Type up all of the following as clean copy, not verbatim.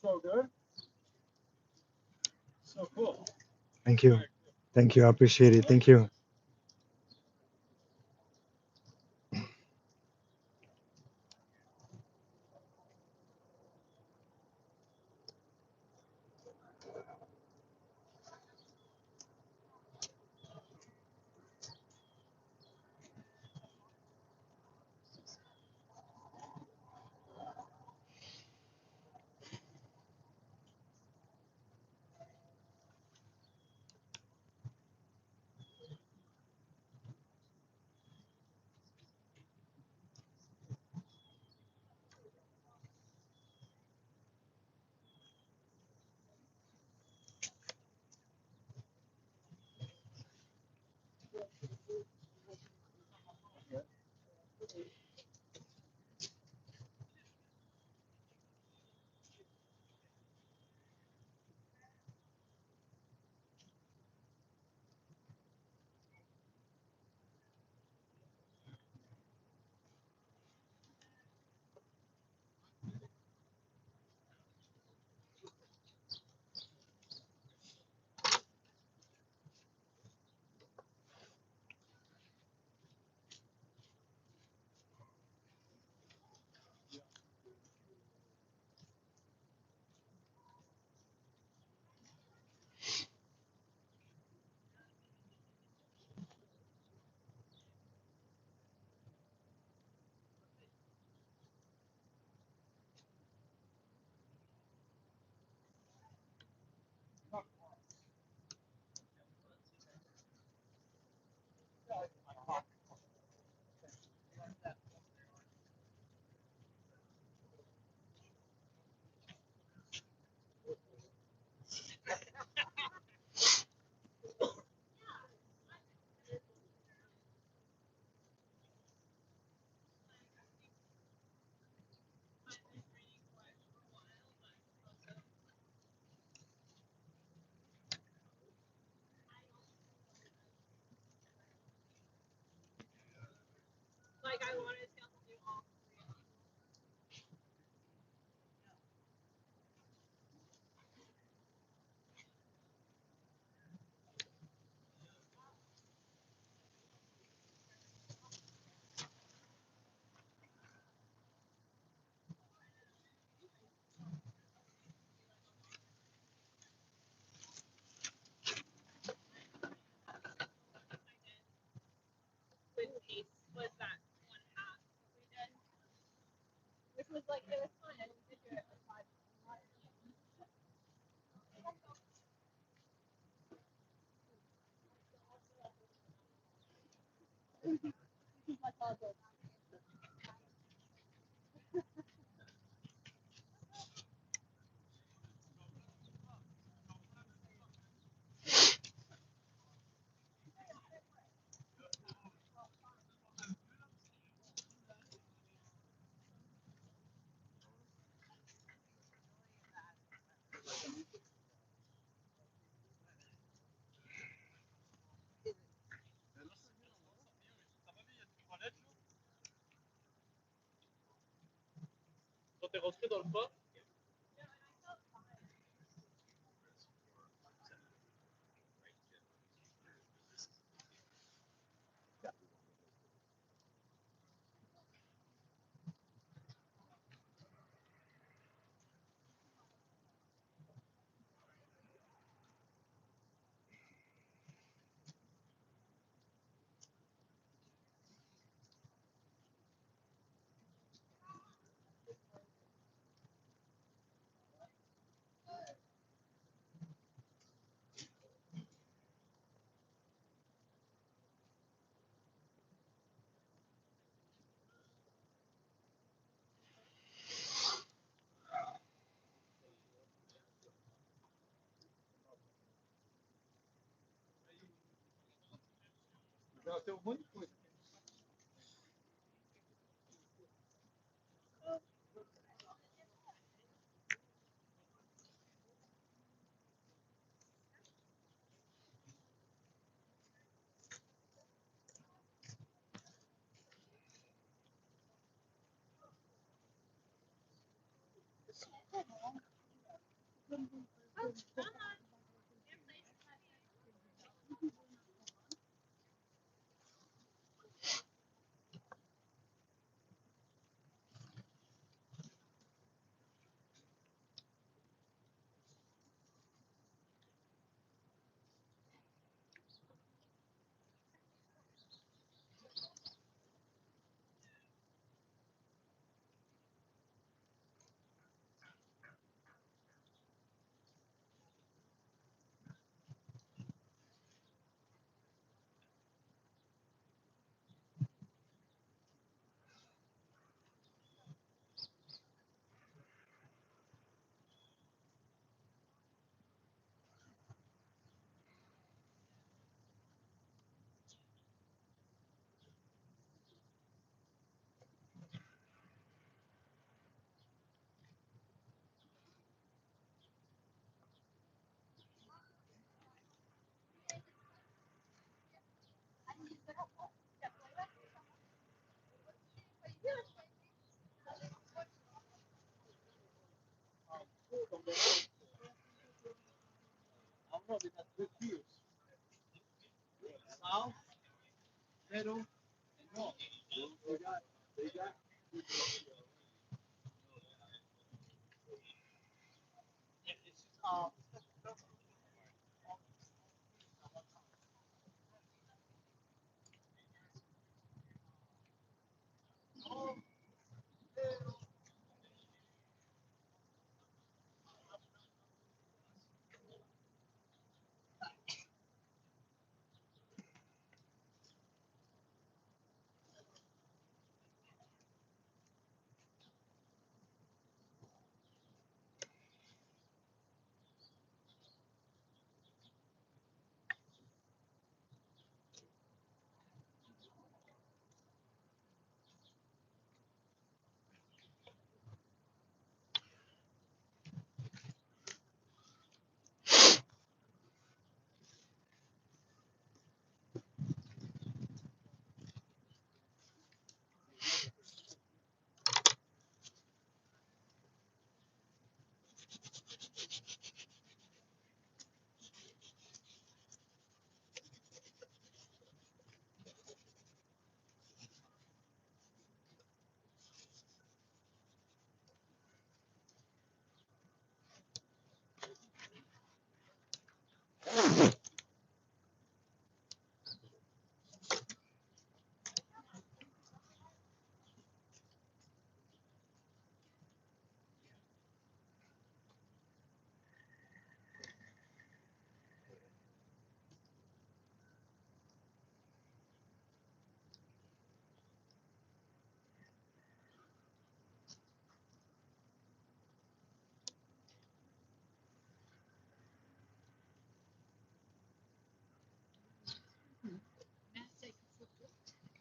So good. So cool. Thank you. Thank you. I appreciate it. Thank you.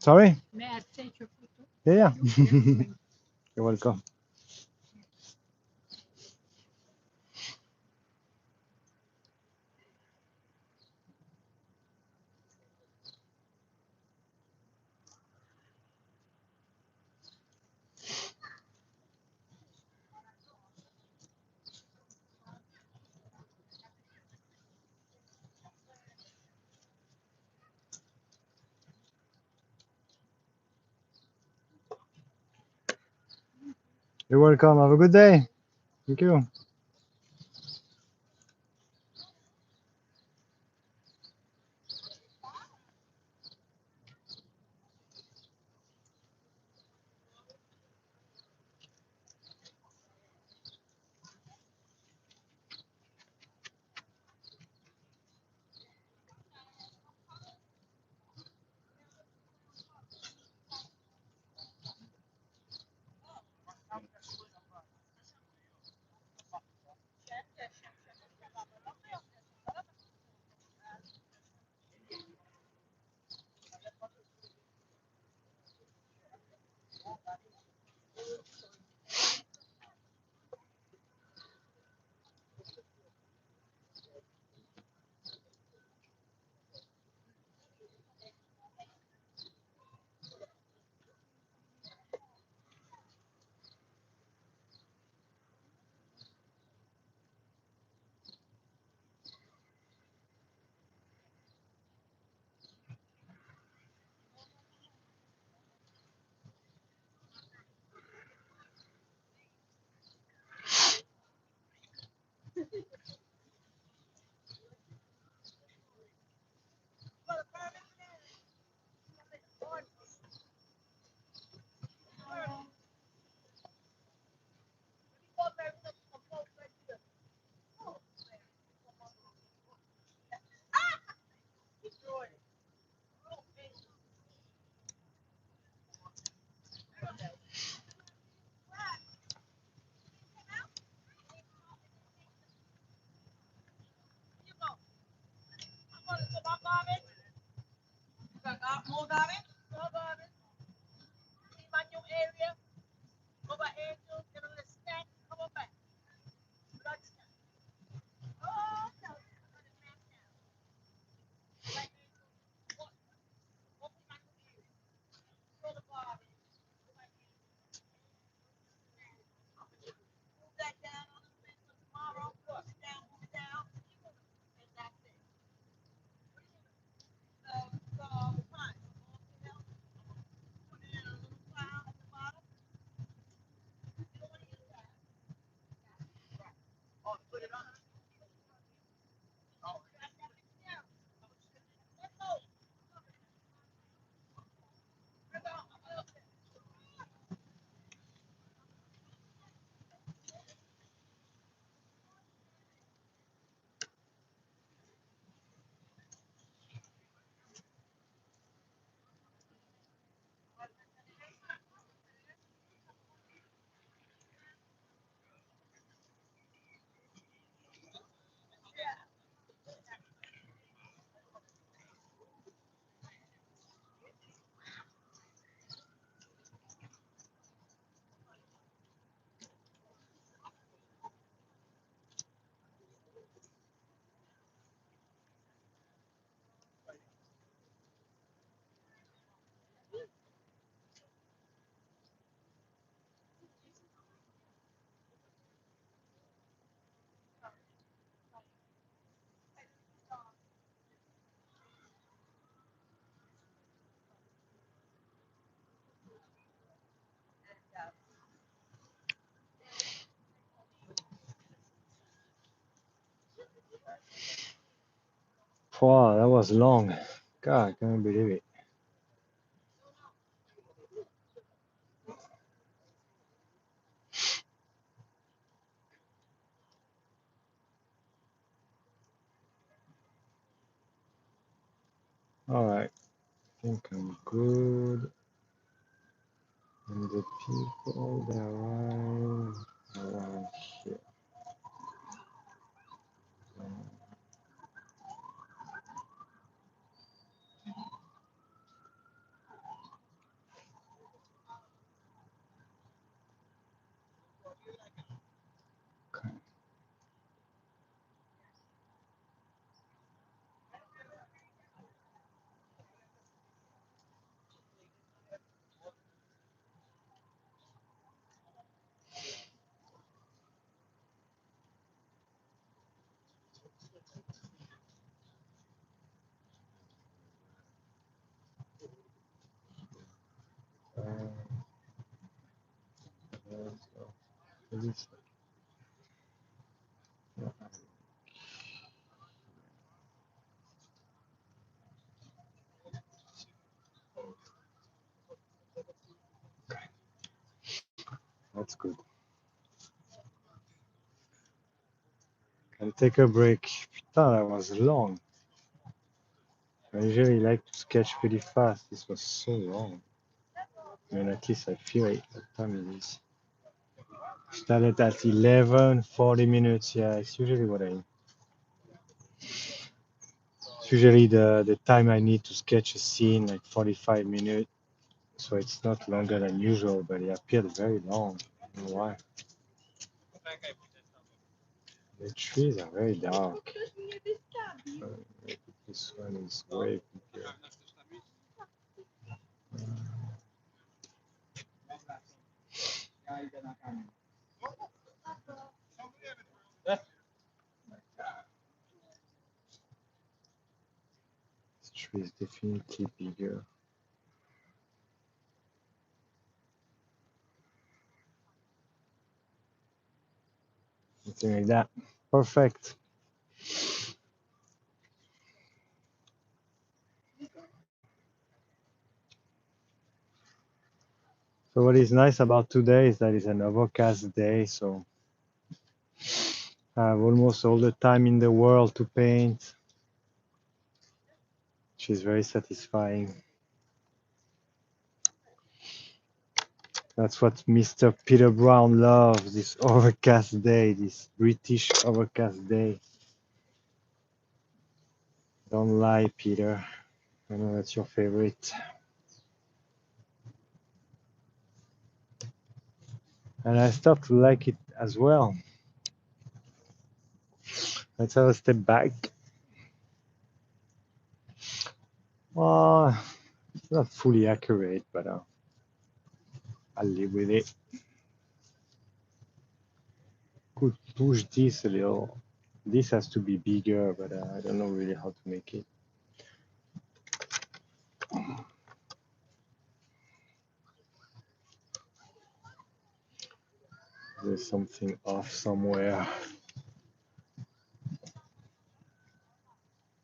Sorry? Yeah, yeah. You're welcome. You're welcome. Have a good day. Thank you. Wow, that was long. God, I can't believe it. All right, I think I'm good. And the people that arrive around here. Okay. That's good. Can take a break. Putain, that was long. I usually like to sketch pretty fast. This was so long. I mean, at least I feel it. What time it is? Started at 11, 40 minutes. Yeah, it's usually what I. It's usually the time I need to sketch a scene, like 45 minutes. So it's not longer than usual, but it appeared very long. I don't know why. The trees are very dark. This one is way bigger. This tree is definitely bigger. Something like that. Perfect. So what is nice about today is that it's an overcast day, so I have almost all the time in the world to paint, which is very satisfying. That's what Mr. Peter Brown loves, this overcast day, this British overcast day. Don't lie, Peter. I know that's your favorite. And I start to like it as well. Let's have a step back. Well, it's not fully accurate, but I'll live with it. Could push this a little. This has to be bigger, but I don't know really how to make it. There's something off somewhere.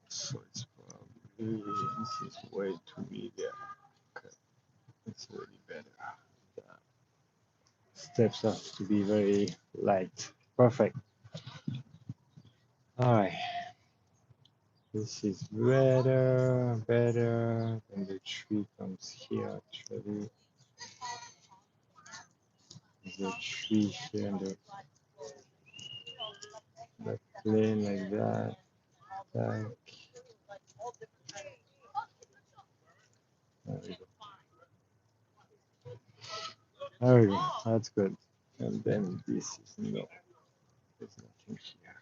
So it's probably, this is way too big. Okay, it's already better. Steps have to be very light. Perfect. All right. This is better, and the tree comes here actually. The tree here and the plane like that. There we go. There we go. That's good. And then this is no. There's nothing here.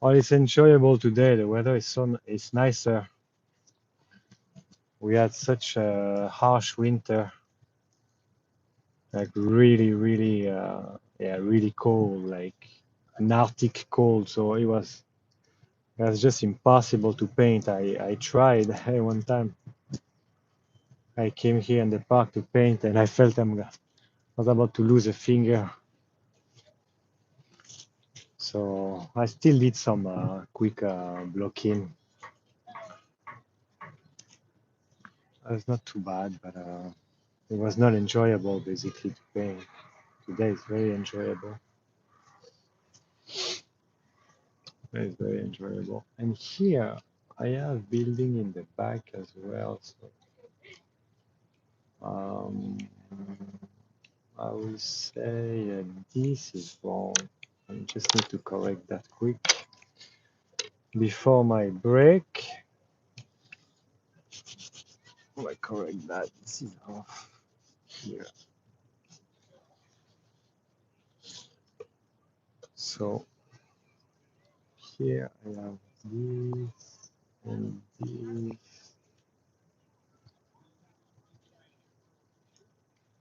Oh, it's enjoyable today. The weather is it's nicer. We had such a harsh winter, like really, really, yeah, really cold, like an Arctic cold. So it was just impossible to paint. I tried one time. I came here in the park to paint, and I felt I was about to lose a finger. So I still did some quick blocking. It's not too bad, but it was not enjoyable basically to paint. Today is very enjoyable. It's very enjoyable. And here I have building in the back as well. So I will say this is wrong. I just need to correct that quick before my break. I correct that. This is off here. So here I have this and this.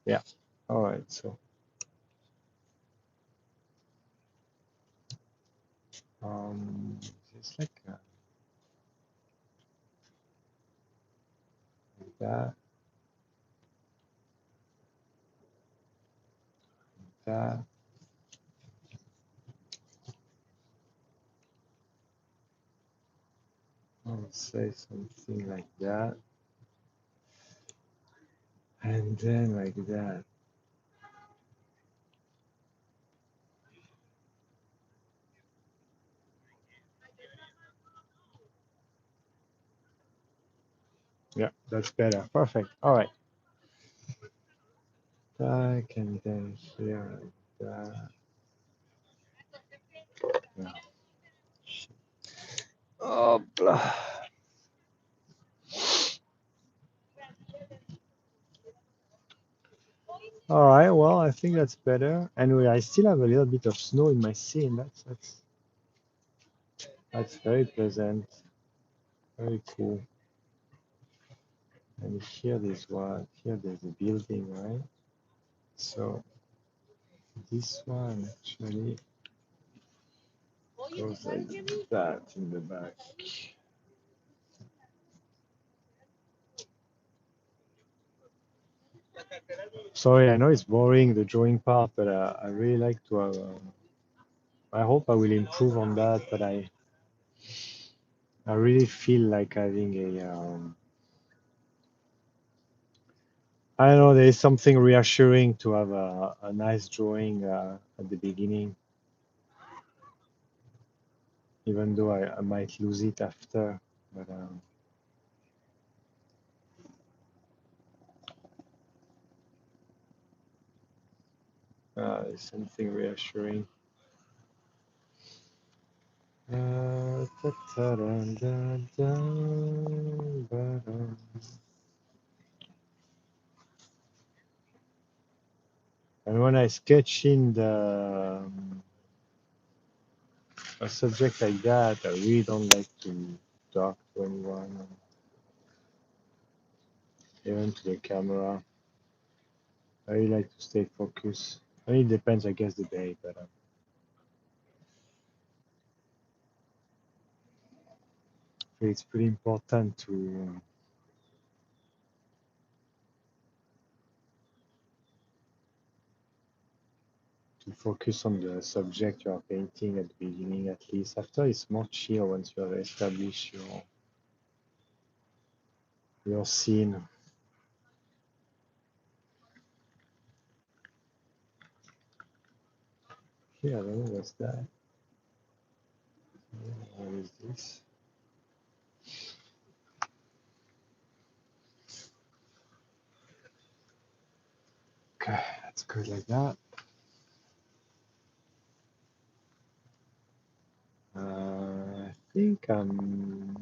Yeah. All right. So just like that, that. I'll say something like that, and then like that. Yeah, that's better. Perfect. All right. Back and then here like that. Yeah. Oh, blah. All right. Well, I think that's better. Anyway, I still have a little bit of snow in my scene. That's very pleasant. Very cool. And here there's what? Here there's a building, right? So this one actually goes like that in the back. Sorry, I know it's boring, the drawing part, but I really like to have. I hope I will improve on that, but I really feel like having a. I don't know, there is something reassuring to have a nice drawing at the beginning, even though I might lose it after. But there's something reassuring. And when I sketch in a subject like that, I really don't like to talk to anyone, even to the camera. I really like to stay focused. I mean, it depends, I guess, the day, but it's pretty important to focus on the subject you are painting at the beginning, at least. After, it's more chill once you have established your scene. Here, I don't know what's that. What is this? Okay, that's good like that. I think I'm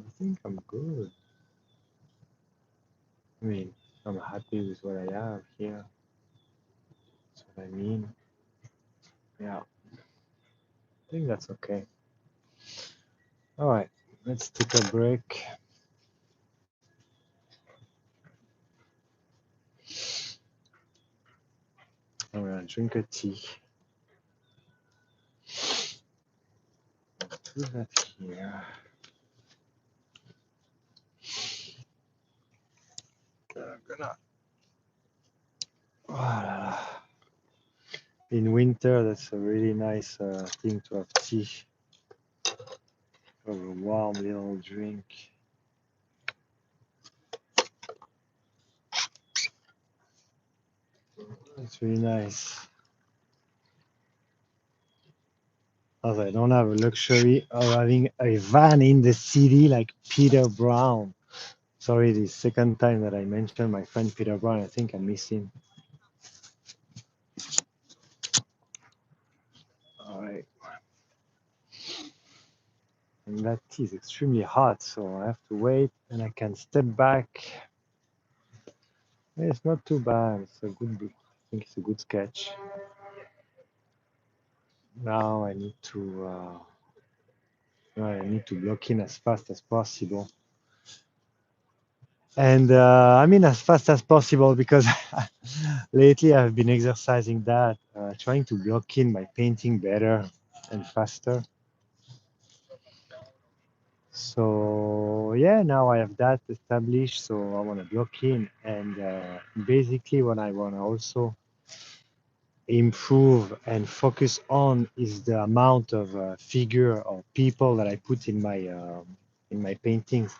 good. I mean, I'm happy with what I have here. That's what I mean. Yeah, I think that's okay. All right, let's take a break. I'm gonna drink a tea. Do that here. I'm gonna. Voilà. In winter, that's a really nice thing to have tea. Have a warm little drink. It's really nice. As I don't have a luxury of having a van in the city like Peter Brown. Sorry, the second time that I mentioned my friend Peter Brown. I think I miss him. All right. And that tea is extremely hot, so I have to wait and I can step back. It's not too bad. It's a good, I think it's a good sketch. now I need to block in as fast as possible. And I mean as fast as possible because lately I've been exercising that, trying to block in my painting better and faster. So yeah, now I have that established. So I want to block in, and basically what I want to also improve and focus on is the amount of figure or people that I put in my paintings.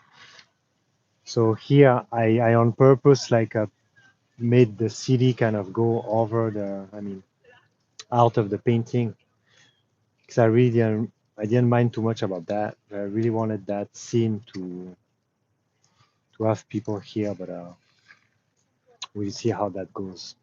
So here I on purpose like made the city kind of go over I mean, out of the painting because I didn't mind too much about that. I really wanted that scene to have people here, but we'll see how that goes.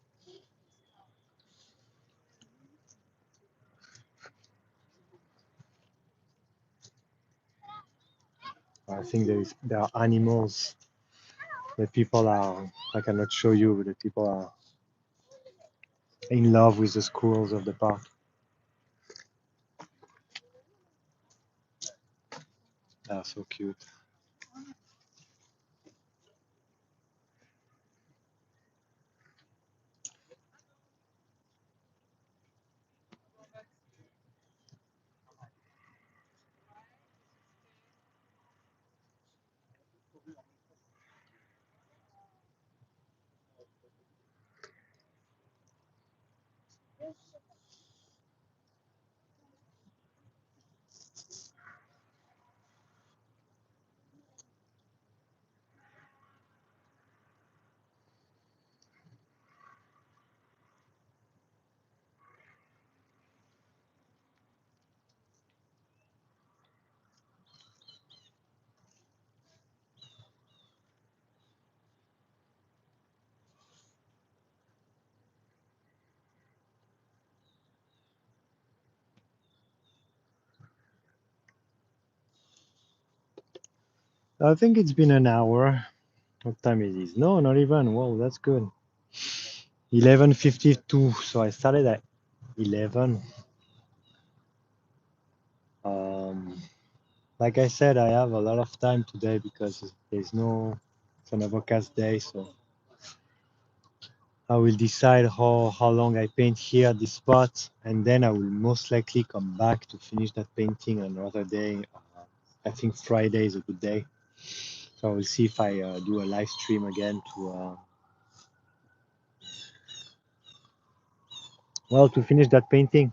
I think there are animals that people are, I cannot show you, but the people are in love with the squirrels of the park. They are so cute. I think it's been an hour. What time it is? No, not even. Whoa, that's good. 11:52. So I started at 11. Um, like I said, I have a lot of time today because it's an overcast day. So I will decide how long I paint here at this spot, and then I will most likely come back to finish that painting another day. I think Friday is a good day. So I will see if I do a live stream again to finish that painting.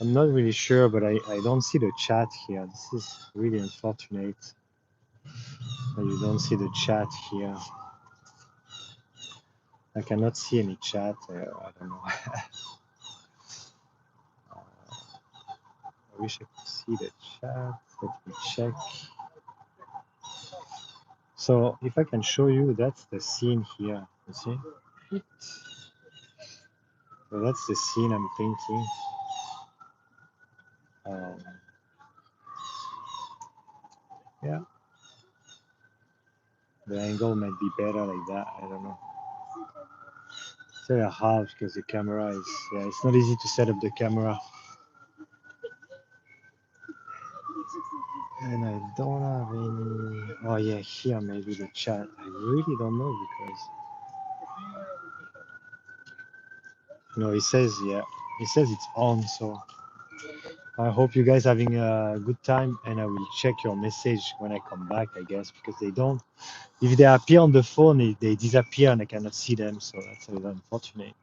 I'm not really sure, but I don't see the chat here. This is really unfortunate that you don't see the chat here. I cannot see any chat. I don't know. I wish I could see the chat. Let me check. So if I can show you, that's the scene here. You see? So that's the scene I'm painting. Yeah, the angle might be better like that. I don't know. Say a half because the camera is, yeah, it's not easy to set up the camera. And I don't have any, oh yeah, here maybe the chat. I really don't know because, no, it says, yeah, it says it's on. So I hope you guys having a good time, and I will check your message when I come back, I guess, because they don't, if they appear on the phone, they disappear and I cannot see them. So that's a little unfortunate.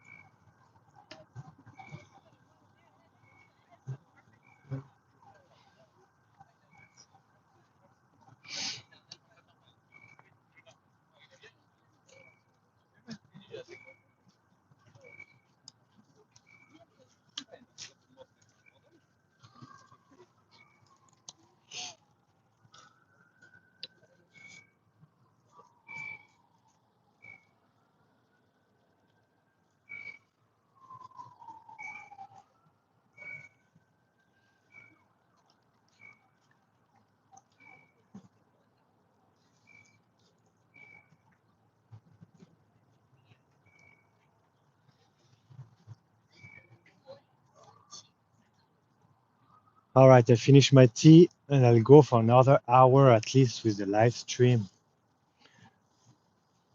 All right, I finished my tea and I'll go for another hour at least with the live stream.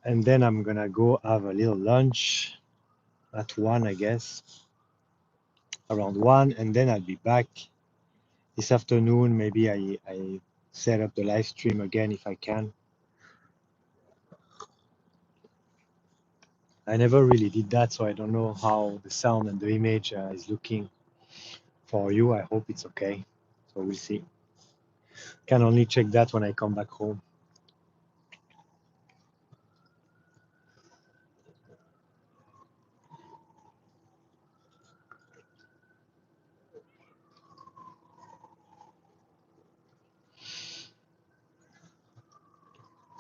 And then I'm gonna go have a little lunch at 1, I guess, around 1, and then I'll be back this afternoon. Maybe I set up the live stream again if I can. I never really did that, so I don't know how the sound and the image is looking for you. I hope it's okay. So we'll see. Can only check that when I come back home.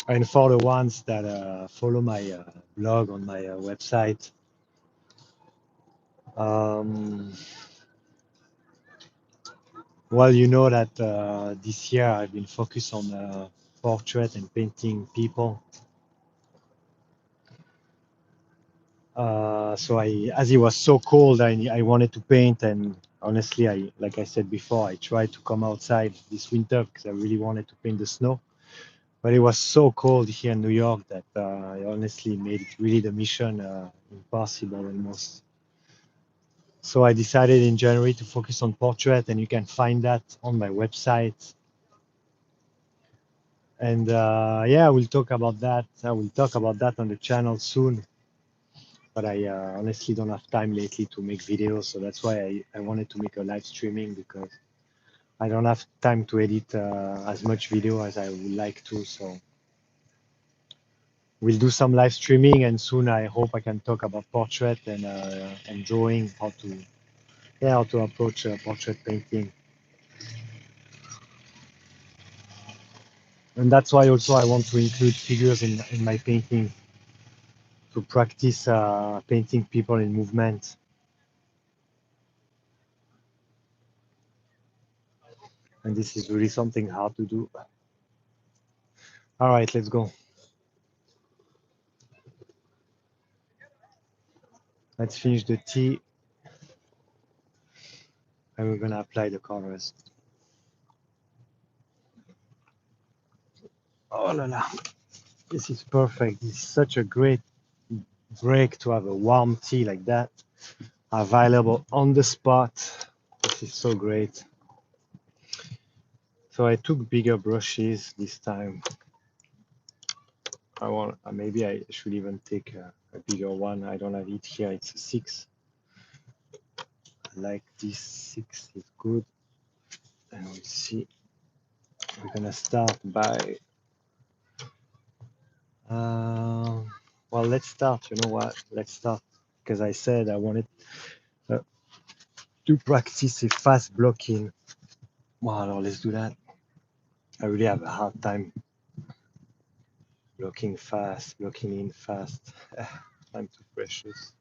And for the ones that follow my blog on my website, well, you know that this year I've been focused on portrait and painting people. So as it was so cold, I wanted to paint, and honestly, like I said before, I tried to come outside this winter because I really wanted to paint the snow. But it was so cold here in New York that I honestly made it really the mission impossible almost. So I decided in January to focus on portrait, and you can find that on my website. And yeah, we'll talk about that. I will talk about that on the channel soon. But I honestly don't have time lately to make videos, so that's why I wanted to make a live streaming, because I don't have time to edit as much video as I would like to. So we'll do some live streaming, and soon I hope I can talk about portrait and drawing, how to approach portrait painting. And that's why also I want to include figures in my painting to practice painting people in movement. And this is really something hard to do. All right, let's go. Let's finish the tea, and we're gonna apply the colors. Oh la la, this is perfect. This is such a great break to have a warm tea like that available on the spot. This is so great. So I took bigger brushes this time. I want maybe I should even take a bigger one. I don't have it here. It's a 6. I like this 6 is good. And we'll see. We're gonna start by. Well, let's start. You know what? Let's start because I said I wanted uh, to practice a fast blocking. Well, let's do that. I really have a hard time blocking fast, blocking in fast. I'm too precious.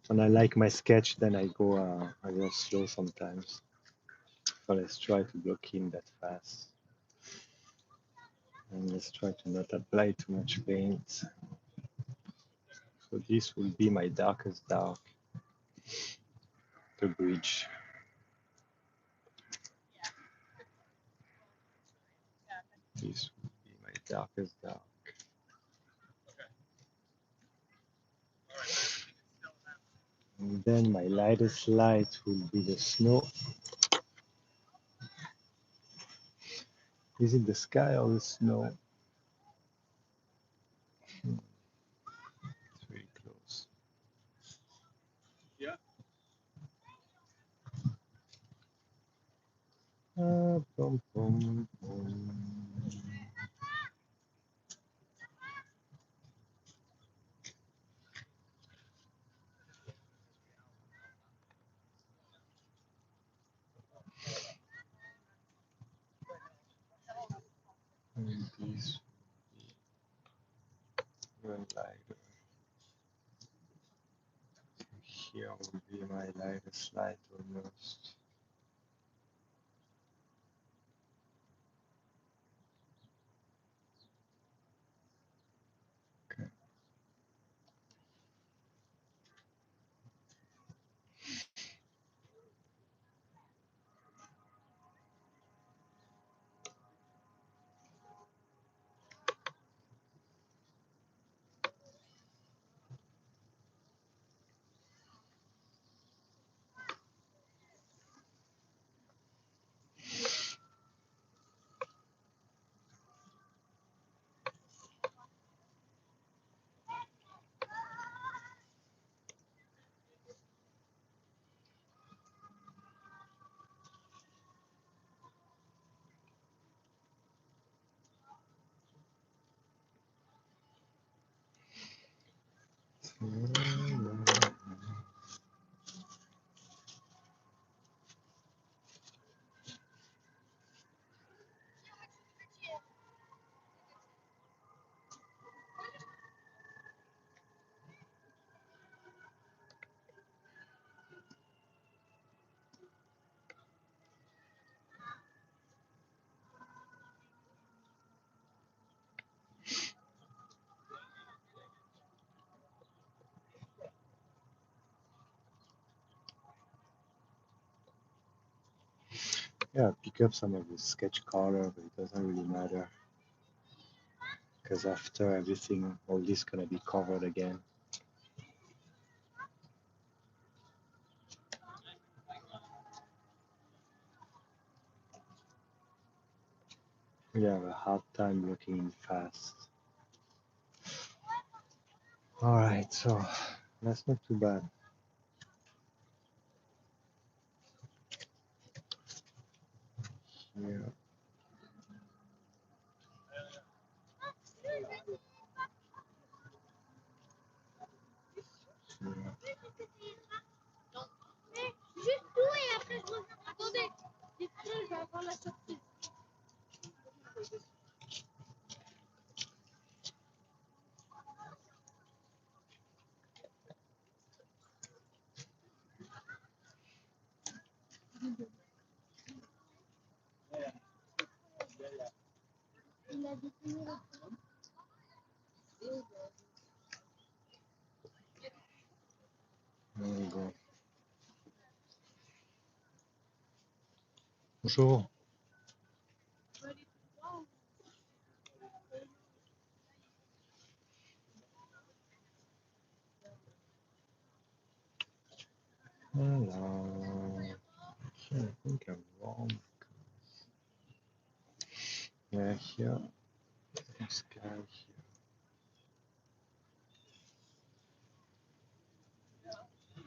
When I like my sketch, then I go slow sometimes. So let's try to block in that fast. And let's try to not apply too much paint. So this will be my darkest dark, the bridge. This will be my darkest dark. And then my lightest light will be the snow. Is it the sky or the snow? It's very close. Boom, boom, boom. And this will be even lighter. Here will be my lightest light almost. Okay. Yeah, pick up some of the sketch color, but it doesn't really matter because after everything, all this gonna be covered again. We have a hard time looking fast. All right, so that's not too bad. Yeah. There we go. Bonjour. Hello. I think I'm wrong. Yeah, here. This guy here.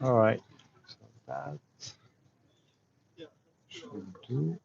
All right. So that should do.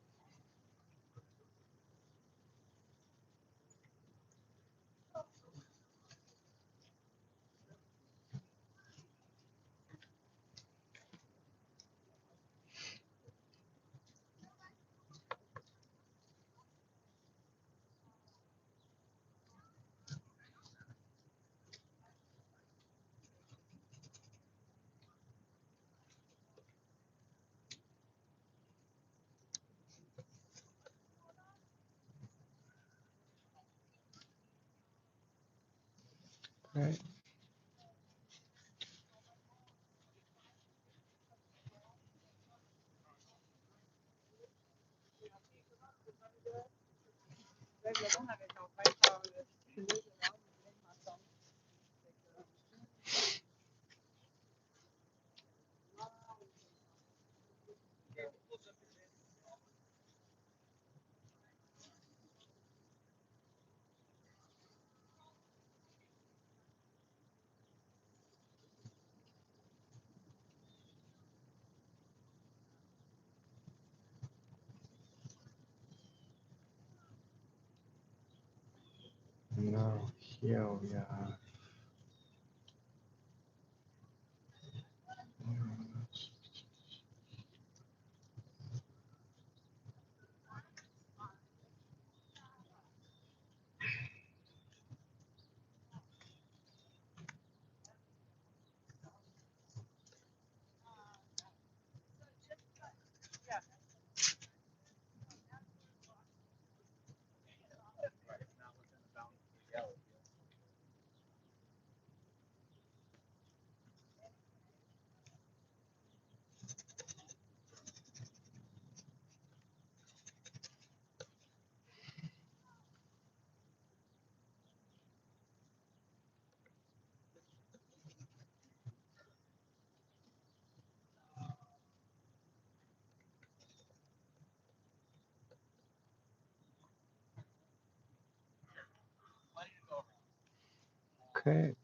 Right. Now here we are. Okay.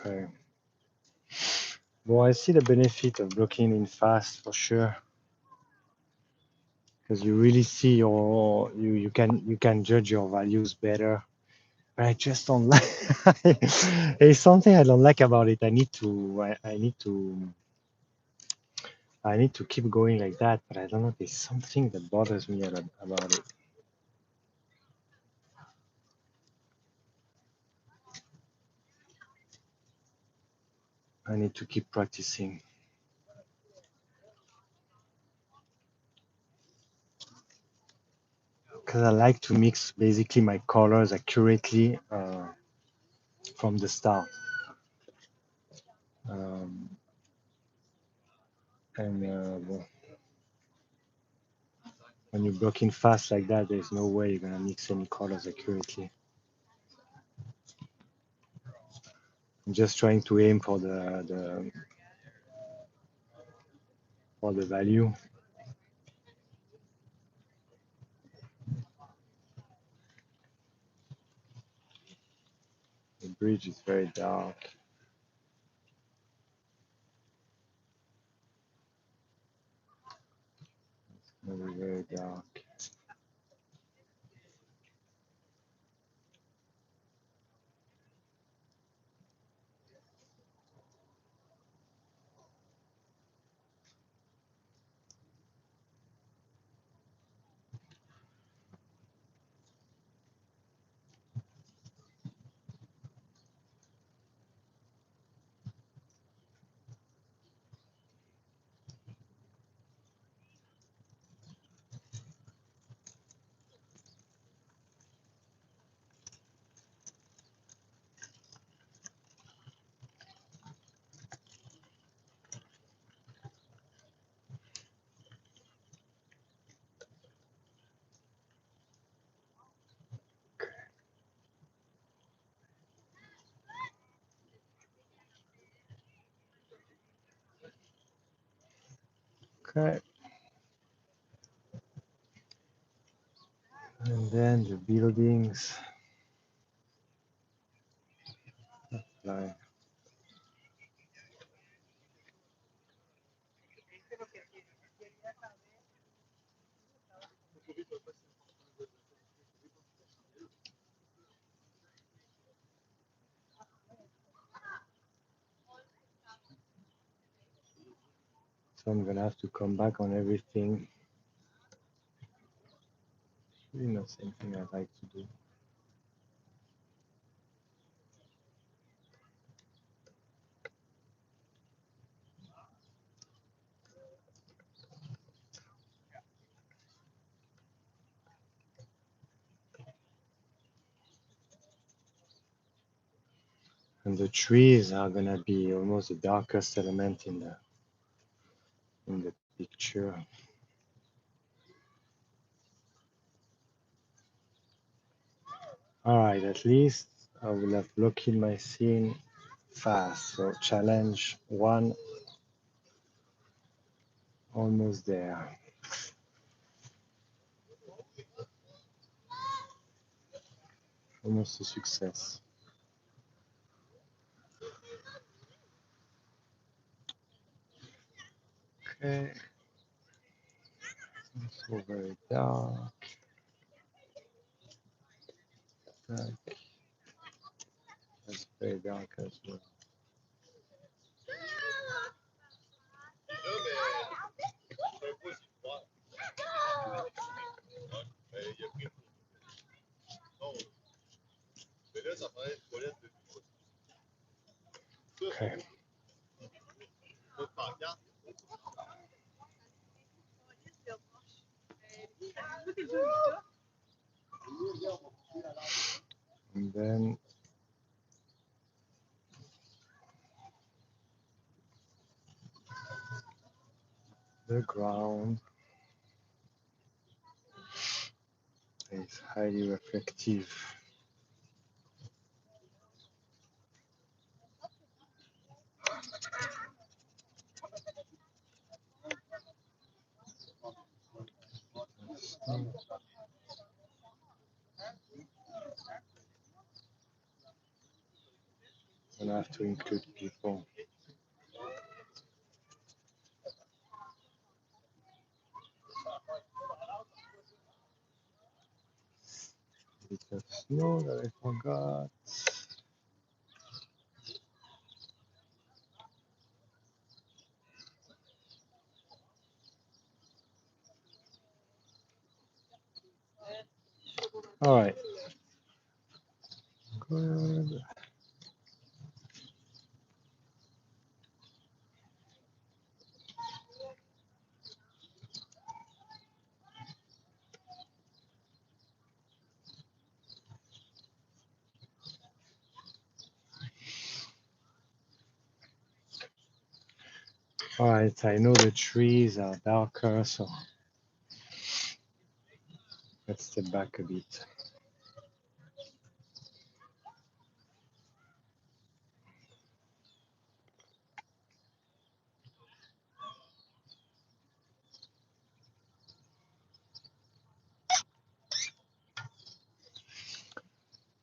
Okay. Well, I see the benefit of blocking in fast for sure, because you really see you can judge your values better. But I just don't like. It's something I don't like about it. I need to keep going like that, but I don't know. There's something that bothers me about it. I need to keep practicing because I like to mix basically my colors accurately from the start. Um, and well, when you're blocking fast like that, there's no way you're gonna mix any colors accurately. I'm just trying to aim for the value. The bridge is very dark. It's gonna be very dark. Okay. And then the buildings. Like, so I'm gonna have to come back on everything. It's really not something I like to do. And the trees are gonna be almost the darkest element in the picture. All right, at least I will have blocked my scene fast. So challenge one, almost there. Almost a success. Okay. So very dark. Dark. That's very dark as well. Okay. And then the ground is highly reflective. And I have to include people. Bit of snow that I forgot. All right. Good. All right. I know the trees are darker, so let's step back a bit.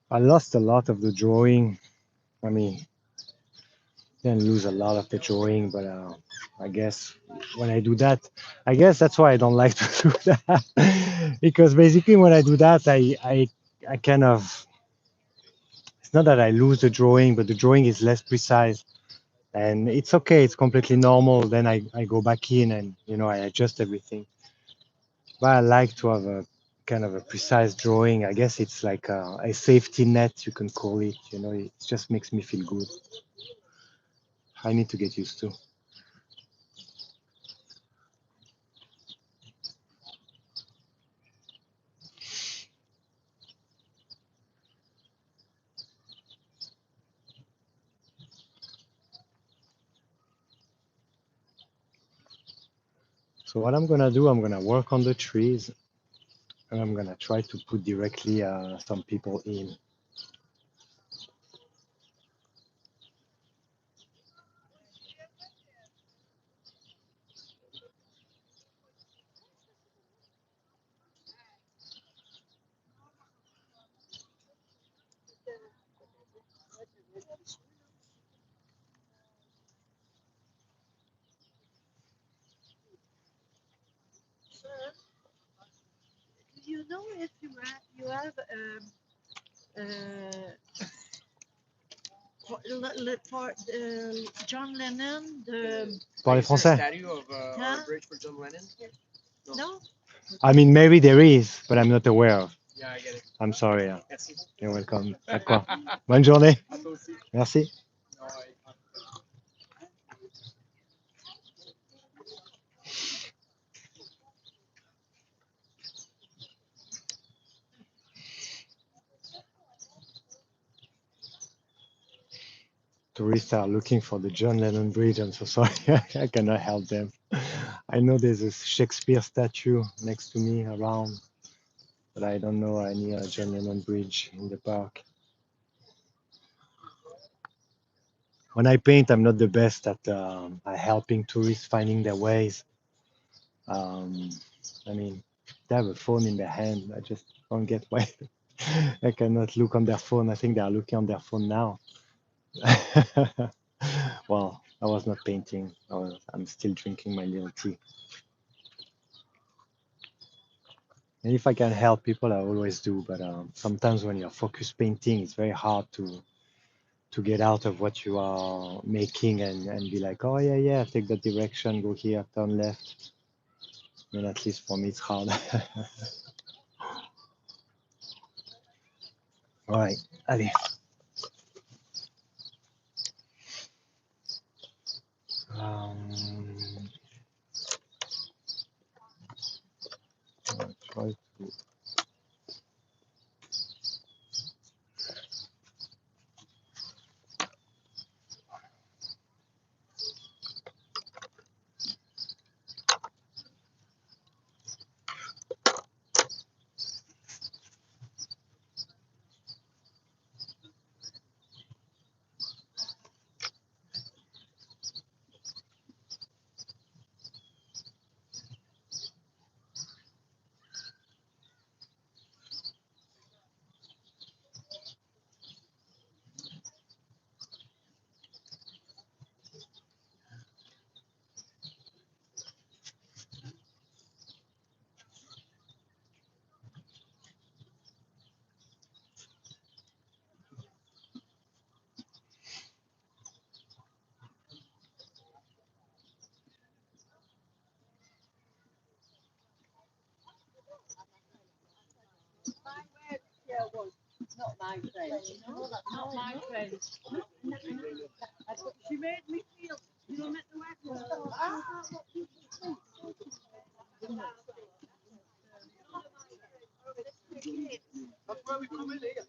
I lost a lot of the drawing. I mean, didn't lose a lot of the drawing, but I guess when I do that, I guess that's why I don't like to do that. Because basically when I do that, I kind of, it's not that I lose the drawing, but the drawing is less precise. And it's okay, it's completely normal. Then I go back in and, I adjust everything. But I like to have a kind of a precise drawing. I guess it's like a safety net, you can call it. It just makes me feel good. I need to get used to. So what I'm gonna do, I'm gonna work on the trees, and I'm gonna try to put directly some people in. Do you know if you have for John Lennon Parlez français? Statue of Huh? a bridge for John Lennon? no? I mean, maybe there is, but I'm not aware of. Yeah, I get it. I'm sorry. Merci. You're welcome. À quoi? Bonne journée. À toi aussi. Merci. No, Tourists are looking for the John Lennon Bridge. I'm so sorry. I cannot help them. I know there's a Shakespeare statue next to me around, but I don't know any John Lennon Bridge in the park. When I paint, I'm not the best at helping tourists finding their ways. Um, I mean, they have a phone in their hand. I just don't get why I cannot look on their phone. I think they are looking on their phone now. Well, I was not painting. I'm still drinking my little tea. And if I can help people, I always do. But sometimes when you're focus painting, it's very hard to get out of what you are making and be like, oh yeah, take that direction, go here, turn left. I mean, at least for me, it's hard. All right, allez. I'll try to. my friend. Not my friend. She made me feel, you know, met the work. That's where we come in here.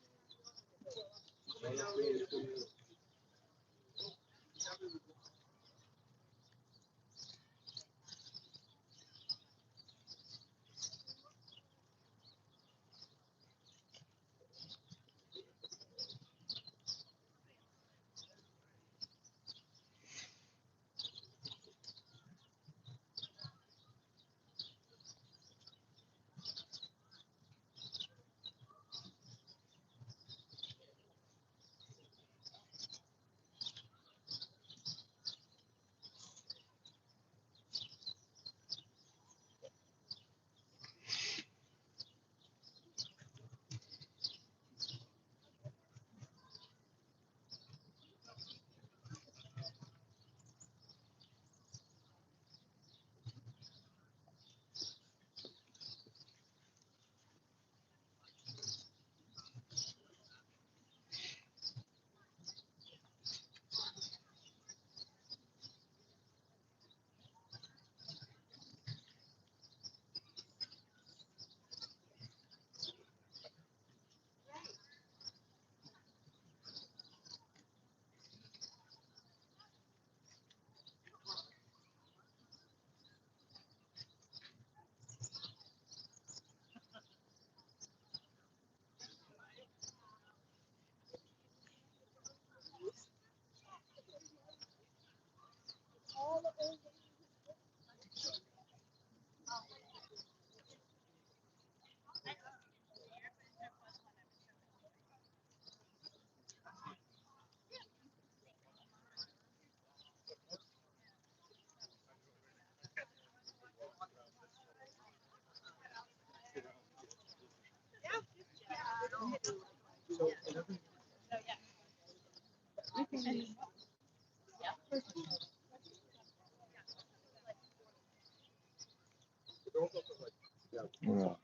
Yeah.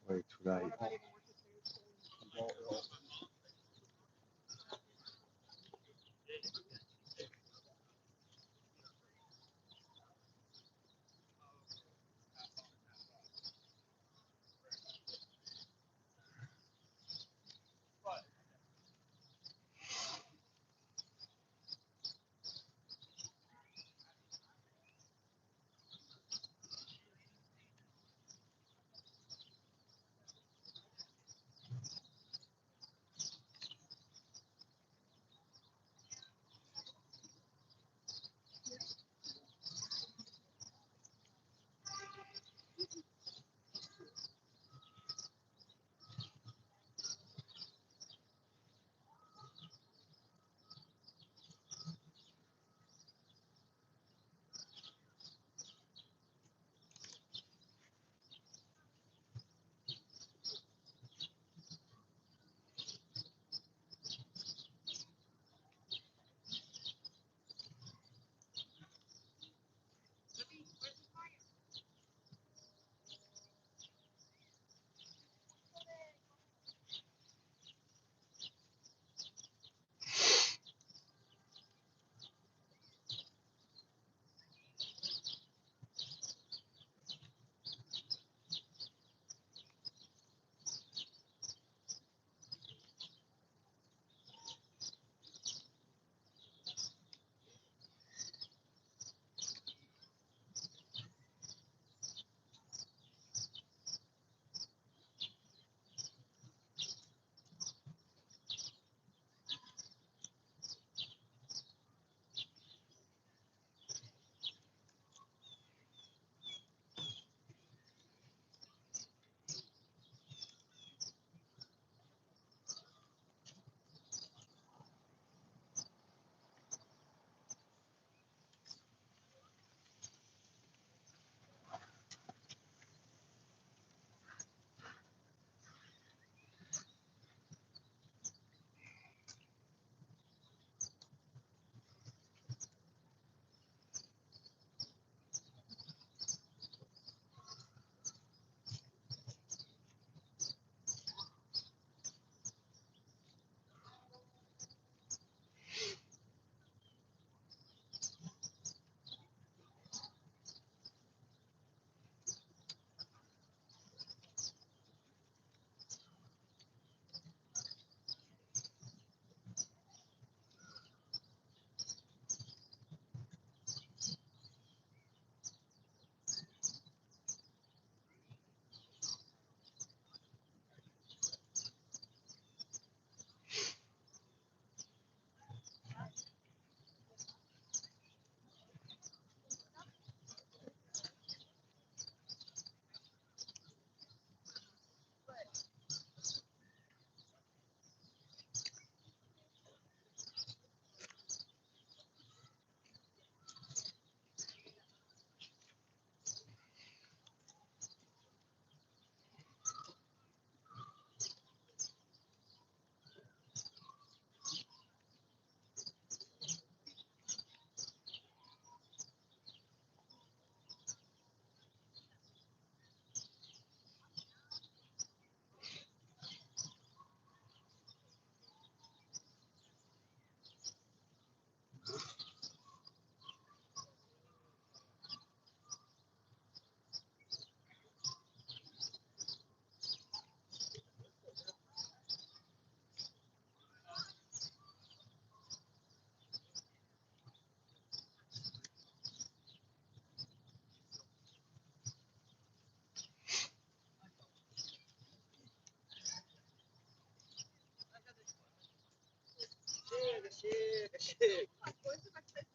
Way too late.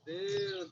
Deus.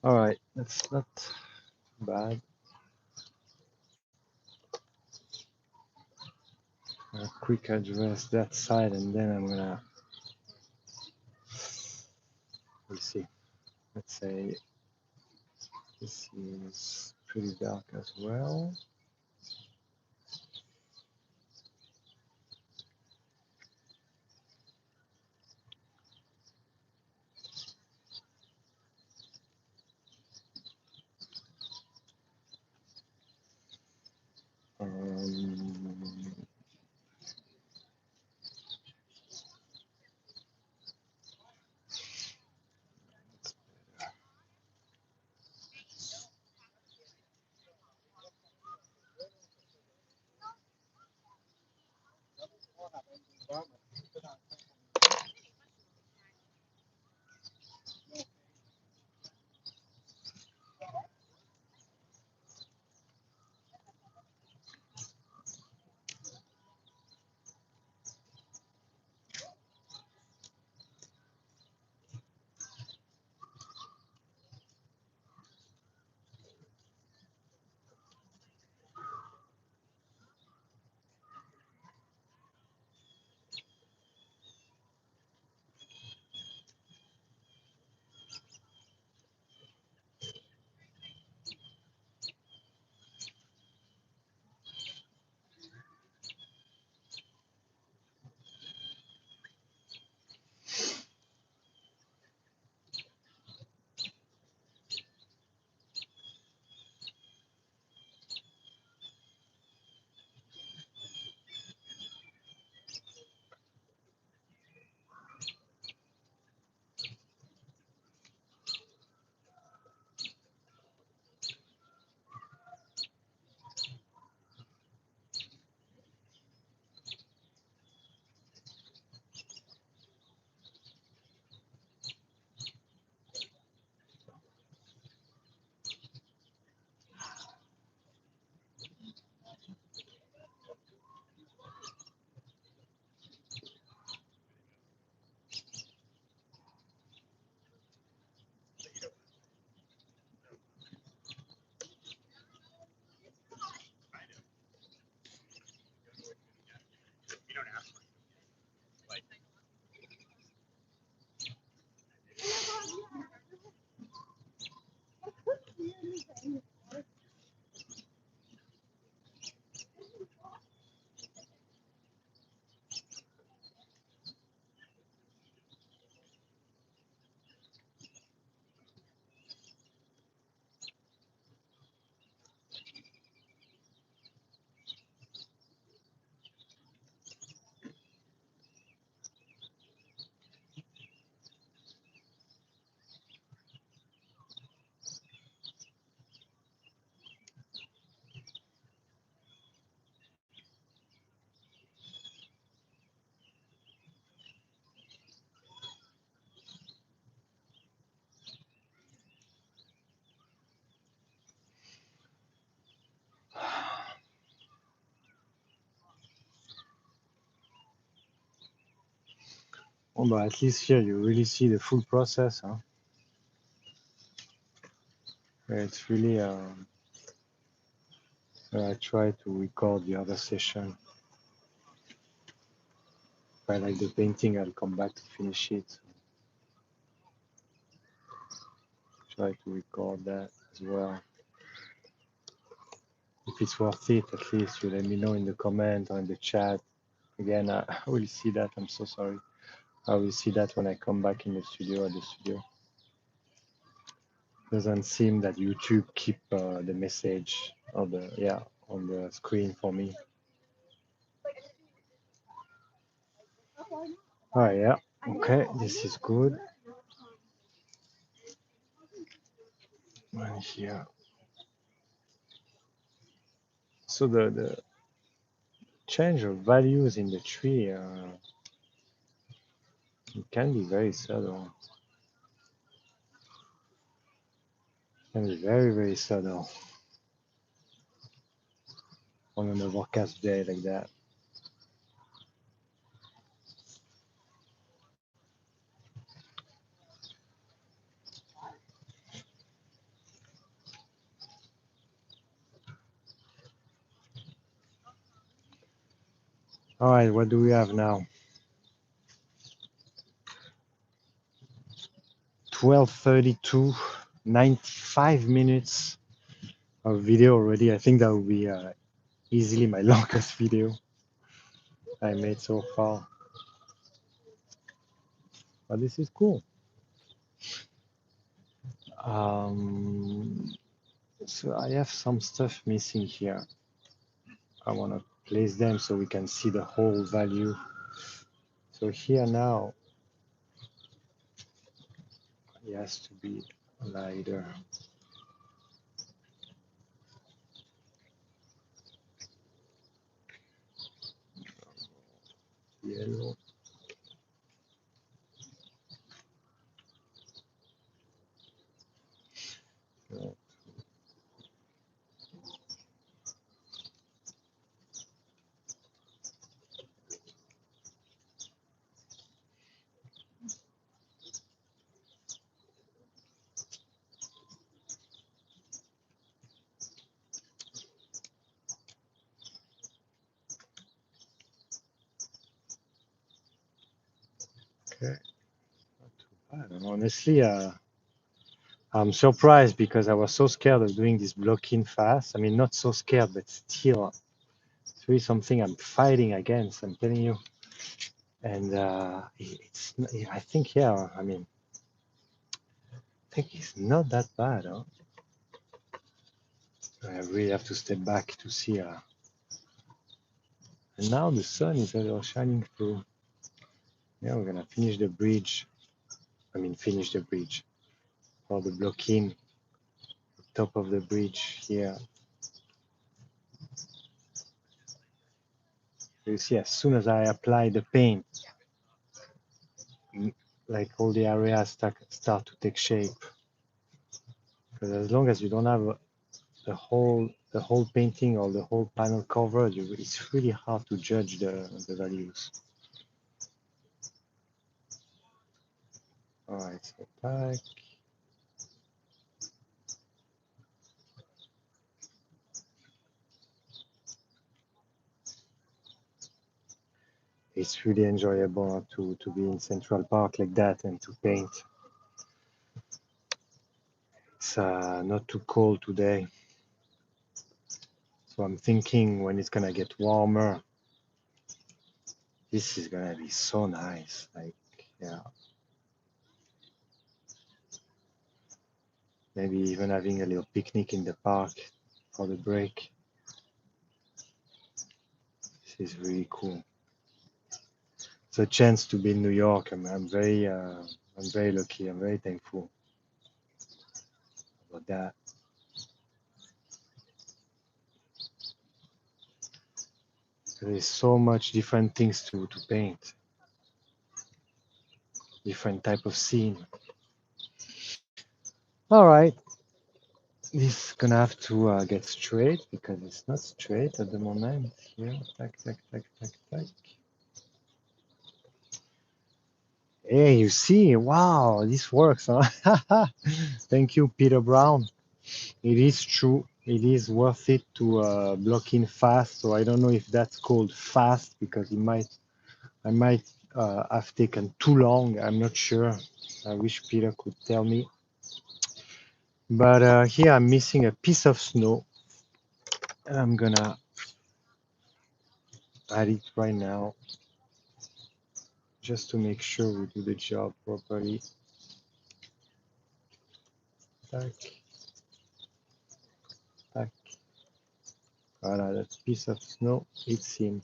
All right, that's not bad. I'll quick address that side and then I'm gonna, we'll see. Let's say this is pretty dark as well. Oh, but at least here you really see the full process, huh? Where it's really I try to record the other session. If I like the painting, I'll come back to finish it. Try to record that as well. If it's worth it, at least you let me know in the comment or in the chat. Again, I will see that. I'm so sorry. I will see that when I come back in the studio at the studio. Doesn't seem that YouTube keep the message on the screen for me. Oh yeah, okay, this is good. And here, so the change of values in the tree it can be very subtle. Can be very subtle on an overcast day like that. All right, what do we have now? 12:32, 95 minutes of video already. I think that will be easily my longest video I made so far. But this is cool. So I have some stuff missing here. I want to place them so we can see the whole value. So here now, it has to be lighter. Yellow. So, okay, not too bad. And honestly, I'm surprised because I was so scared of doing this blocking fast. I mean, not so scared, but still, it's really something I'm fighting against, I'm telling you. And it's, I think, yeah, I mean, I think it's not that bad, huh? I really have to step back to see. And now the sun is a little shining through. Yeah, we're gonna finish the bridge. I mean, finish the bridge or the blocking, top of the bridge here. You see, as soon as I apply the paint, like all the areas start to take shape. Because as long as you don't have the whole painting or the whole panel covered, it's really hard to judge the values. All right, so back. It's really enjoyable to be in Central Park like that and to paint. It's not too cold today. So I'm thinking when it's gonna get warmer, this is gonna be so nice. Like, yeah. Maybe even having a little picnic in the park for the break. This is really cool. It's a chance to be in New York. I'm very lucky. I'm very thankful about that. There's so much different things to paint. Different type of scene. All right. This is gonna have to get straight because it's not straight at the moment. Here, tack. Hey, you see, wow, this works, huh? Thank you, Peter Brown. It is true. it is worth it to block in fast. So I don't know if that's called fast because I might have taken too long. I'm not sure. I wish Peter could tell me. But here I'm missing a piece of snow, and I'm gonna add it right now, just to make sure we do the job properly. Tac, tac. Voilà, that piece of snow, it's in.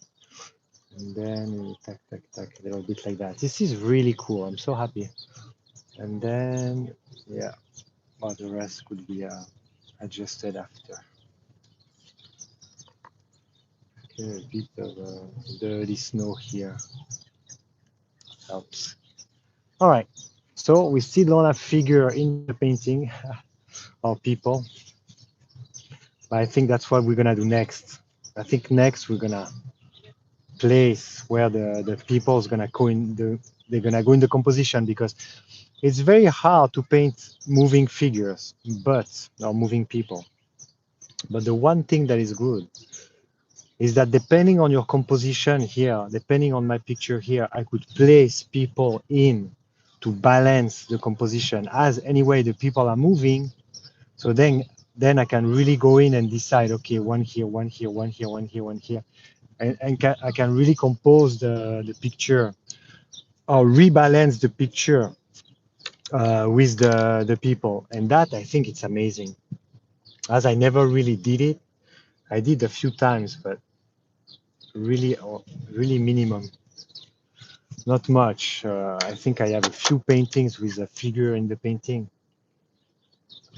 And then we tac, tac, tac, a little bit like that. This is really cool. I'm so happy. And then, yeah, well, the rest could be adjusted after. Okay, a bit of dirty snow here helps. All right, so we still don't have figure in the painting or people, but I think that's what we're gonna do next. I think next we're gonna place where the people is gonna go in they're gonna go in the composition, because it's very hard to paint moving figures, or moving people. But the one thing that is good is that depending on your composition here, depending on my picture here, I could place people in to balance the composition, as anyway the people are moving. So then I can really go in and decide, okay, one here, one here, one here, one here, one here, and I can really compose the picture or rebalance the picture with the people. And that, I think it's amazing. As I never really did it. I did a few times, but really minimum. Not much. I think I have a few paintings with a figure in the painting,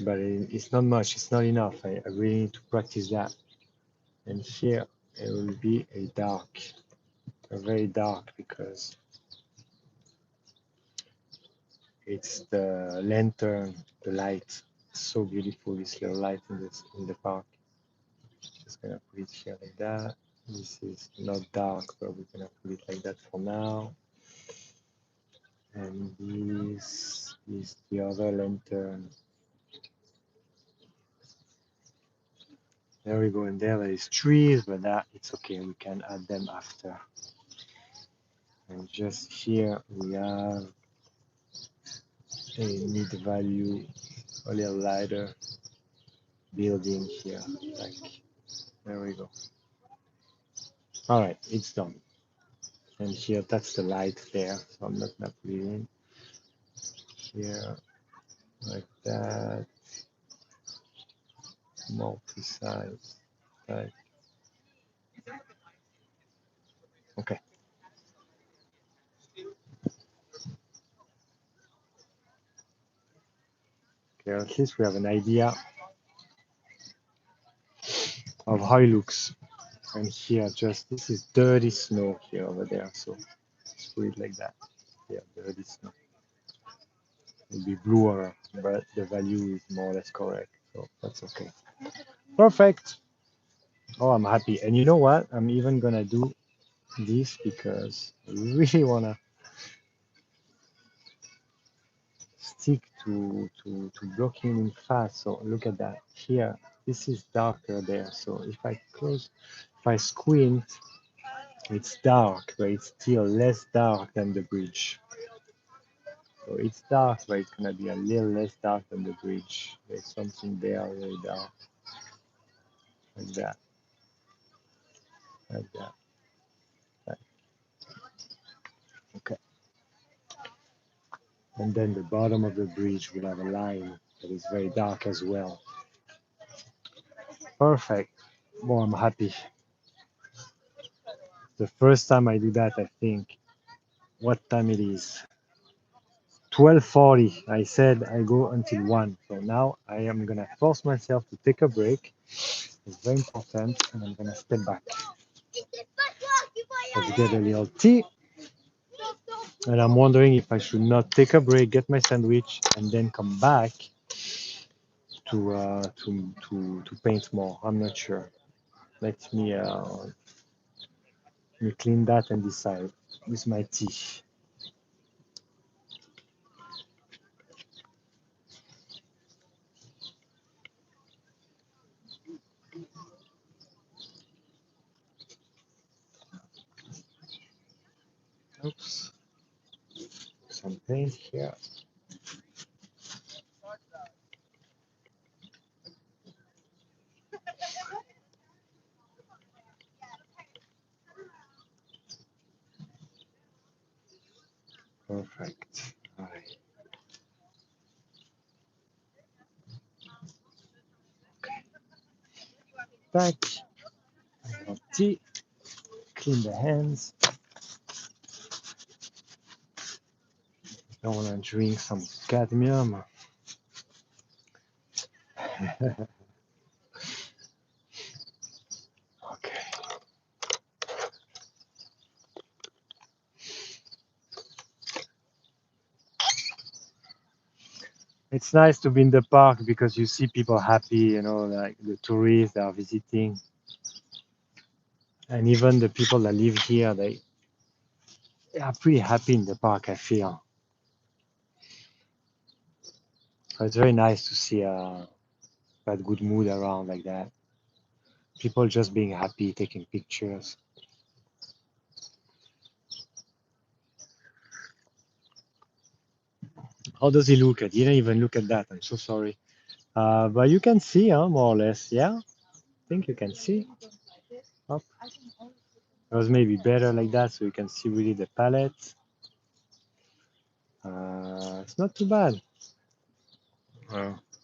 but it's not much. It's not enough. I really need to practice that. And here it will be a very dark, because it's the lantern, the light. It's so beautiful, this little light in the park. Just gonna put it here like that. This is not dark, but we're gonna put it like that for now. And this is the other lantern. There we go, and there is trees, but that it's okay, we can add them after. And just here we have a mid value, a little lighter building here. Like, there we go. All right, it's done. And here, that's the light there, so I'm not gonna put it in. Here, like that. More precise. Like, okay. Okay, at least we have an idea of how it looks. And here, just this is dirty snow here over there, so let's put it like that. Yeah, dirty snow. It'll be bluer, but the value is more or less correct, so that's okay. Perfect. Oh, I'm happy. And you know what? I'm even gonna do this because I really wanna stick to blocking in fast. So look at that. Here, this is darker there. So if I squint, it's dark, but it's still less dark than the bridge. So it's dark, but it's gonna be a little less dark than the bridge. There's something there really dark. Like that. Like that. Like, okay. And then the bottom of the bridge will have a line that is very dark as well. Perfect. Well, I'm happy. The first time I do that, I think. What time it is? 12:40. I said I go until 1. So now I am gonna force myself to take a break. It's very important, and I'm gonna step back. Let's get a little tea. And I'm wondering if I should not take a break, get my sandwich, and then come back to paint more. I'm not sure. Let me clean that and decide with my tea. paint here. Perfect. All right. Back. I got tea. Clean the hands. Don't want to drink some cadmium. Okay. It's nice to be in the park because you see people happy, you know, like the tourists that are visiting. And even the people that live here, they are pretty happy in the park, I feel. So it's very nice to see that good mood around like that. People just being happy, taking pictures. How does he look? I didn't even look at that. I'm so sorry. But you can see, more or less. Yeah, I think you can see. Up. It was maybe better like that, so you can see really the palette. It's not too bad.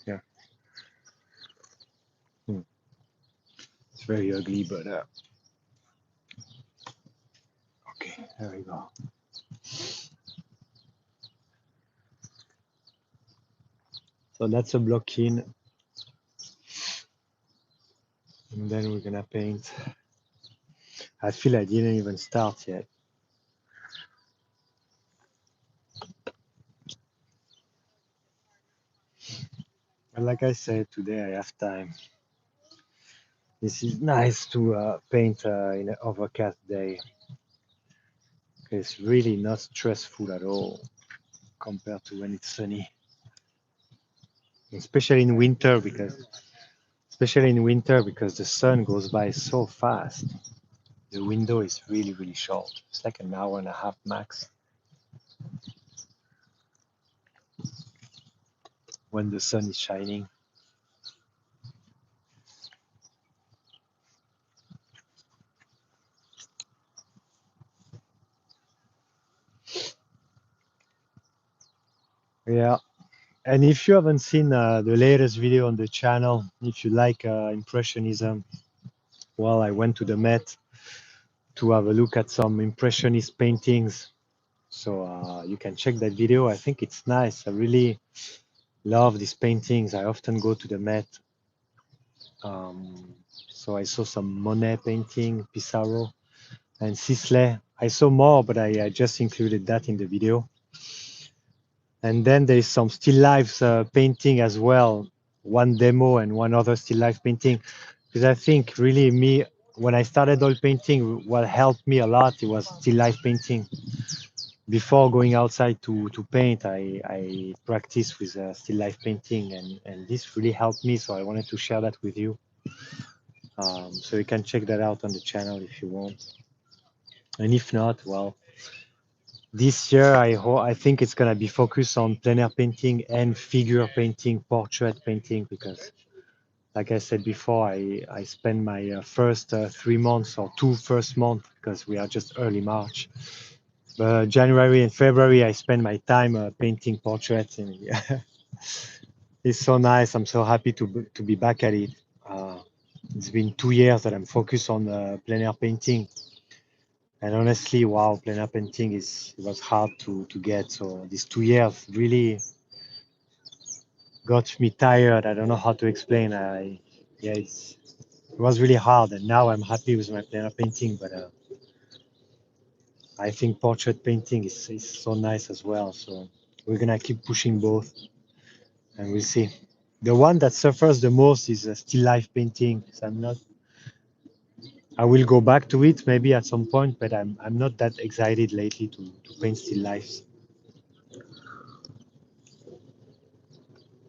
Yeah. It's very ugly, but okay, there we go. So that's a block in. And then we're gonna paint. I feel I didn't even start yet. And like I said, today I have time. This is nice to paint in an overcast day. It's really not stressful at all compared to when it's sunny. Especially in winter because the sun goes by so fast. The window is really, really short. It's like an hour and a half max when the sun is shining. Yeah, and if you haven't seen the latest video on the channel, if you like Impressionism, well, I went to the Met to have a look at some Impressionist paintings. So you can check that video. I think it's nice. I really love these paintings. I often go to the Met. So I saw some Monet painting, Pissarro, and Sisley. I saw more, but I just included that in the video. And then there's some still lifes painting as well, one demo and one other still life painting. Because I think really when I started oil painting, what helped me a lot, it was still life painting. Before going outside to paint, I practiced with still life painting, and this really helped me. So I wanted to share that with you. So you can check that out on the channel if you want. And if not, well, this year I think it's gonna be focused on plein air painting and figure painting, portrait painting, because like I said before, I spent my first 3 months or 2 first months, because we are just early March. But January and February, I spend my time painting portraits, and yeah, it's so nice. I'm so happy to be back at it. It's been 2 years that I'm focused on plein air painting. And honestly, wow, plein air painting it was hard to get. So these 2 years really got me tired. I don't know how to explain. It was really hard. And now I'm happy with my plein air painting. But I think portrait painting is so nice as well. So we're gonna keep pushing both, and we'll see. The one that suffers the most is still life painting. So I will go back to it maybe at some point, but I'm not that excited lately to paint still lifes.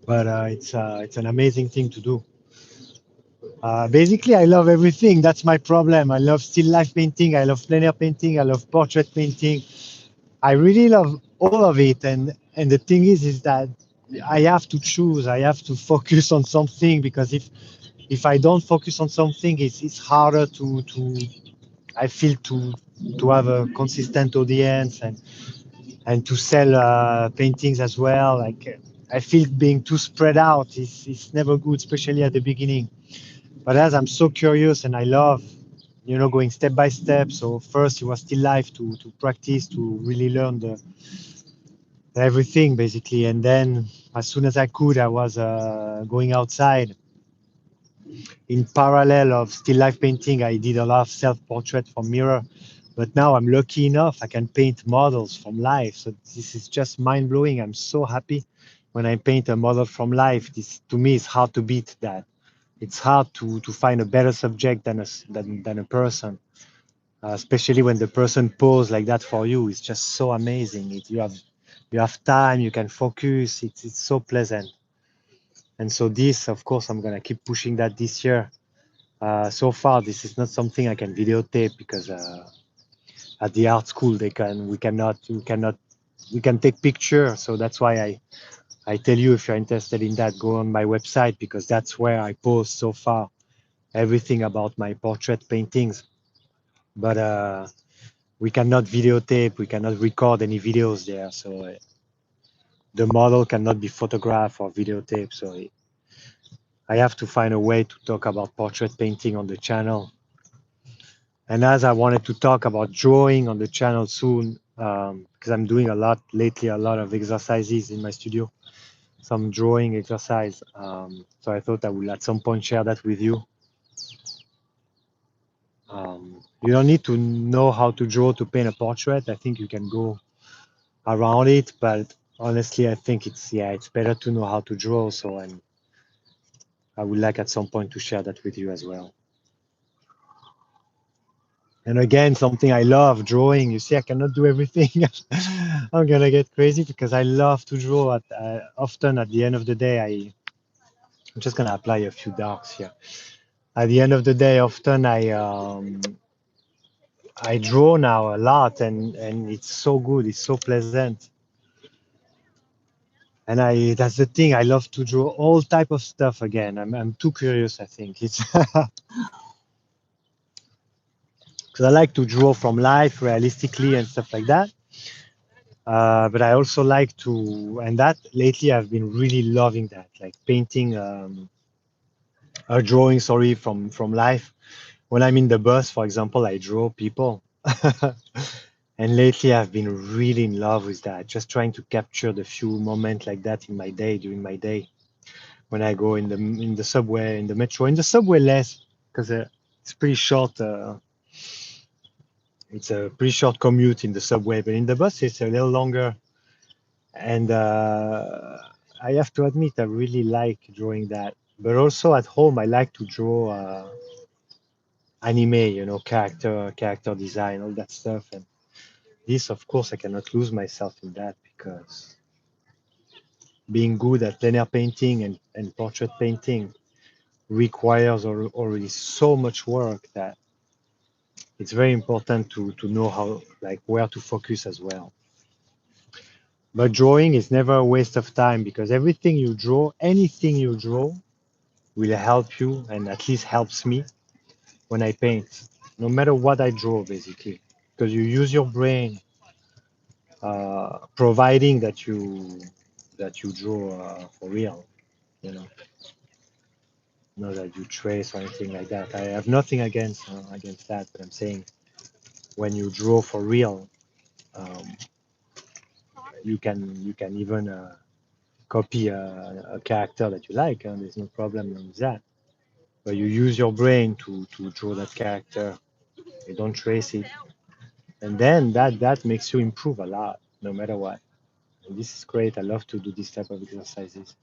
But it's an amazing thing to do. Basically, I love everything. That's my problem. I love still life painting. I love plein air painting. I love portrait painting. I really love all of it. And the thing is that I have to choose. I have to focus on something, because if I don't focus on something, it's harder to I feel to have a consistent audience and to sell paintings as well. Like I feel being too spread out is never good, especially at the beginning. But as I'm so curious and I love, going step by step. So first it was still life to practice, to really learn everything basically. And then as soon as I could, I was going outside. In parallel of still life painting, I did a lot of self-portrait from mirror. But now I'm lucky enough, I can paint models from life. So this is just mind blowing. I'm so happy when I paint a model from life. This to me is hard to beat that. It's hard to find a better subject than a person, especially when the person pose like that for you. It's just so amazing. You have time, you can focus. It's so pleasant. And so this, of course, I'm gonna keep pushing that this year. So far, this is not something I can videotape because at the art school we can take picture. So that's why I tell you, if you're interested in that, go on my website, because that's where I post so far everything about my portrait paintings. But we cannot videotape, we cannot record any videos there. So the model cannot be photographed or videotaped. So I have to find a way to talk about portrait painting on the channel. And as I wanted to talk about drawing on the channel soon, because I'm doing a lot of exercises in my studio, some drawing exercise. So I thought I would at some point share that with you. You don't need to know how to draw to paint a portrait. I think you can go around it, but honestly, I think it's better to know how to draw. So I would like at some point to share that with you as well. And again, something I love, drawing. You see, I cannot do everything. I'm gonna get crazy because I love to draw. Often at the end of the day, I'm just gonna apply a few darks here. At the end of the day, often I draw now a lot, and it's so good. It's so pleasant. And that's the thing. I love to draw all type of stuff again. I'm too curious, I think. It's because I like to draw from life realistically and stuff like that. But I also like to, and that lately I've been really loving that, like painting, drawing, sorry, from life. When I'm in the bus, for example, I draw people. And lately I've been really in love with that, just trying to capture the few moments like that in my day, during my day. When I go in the subway, in the metro, in the subway less, because it's pretty short. It's a pretty short commute in the subway, but in the bus it's a little longer. And I have to admit, I really like drawing that. But also at home, I like to draw anime, character design, all that stuff. And this, of course, I cannot lose myself in that, because being good at linear painting and portrait painting requires already so much work that it's very important to know how, like, where to focus as well. But drawing is never a waste of time, because everything you draw, anything you draw, will help you, and at least helps me when I paint, no matter what I draw, basically, because you use your brain, providing that you draw for real, you know, not that you trace or anything like that. I have nothing against that, but I'm saying when you draw for real, um, you can even copy a character that you like, and there's no problem with that. But you use your brain to draw that character. You don't trace it, and then that makes you improve a lot, no matter what. And this is great. I love to do this type of exercises.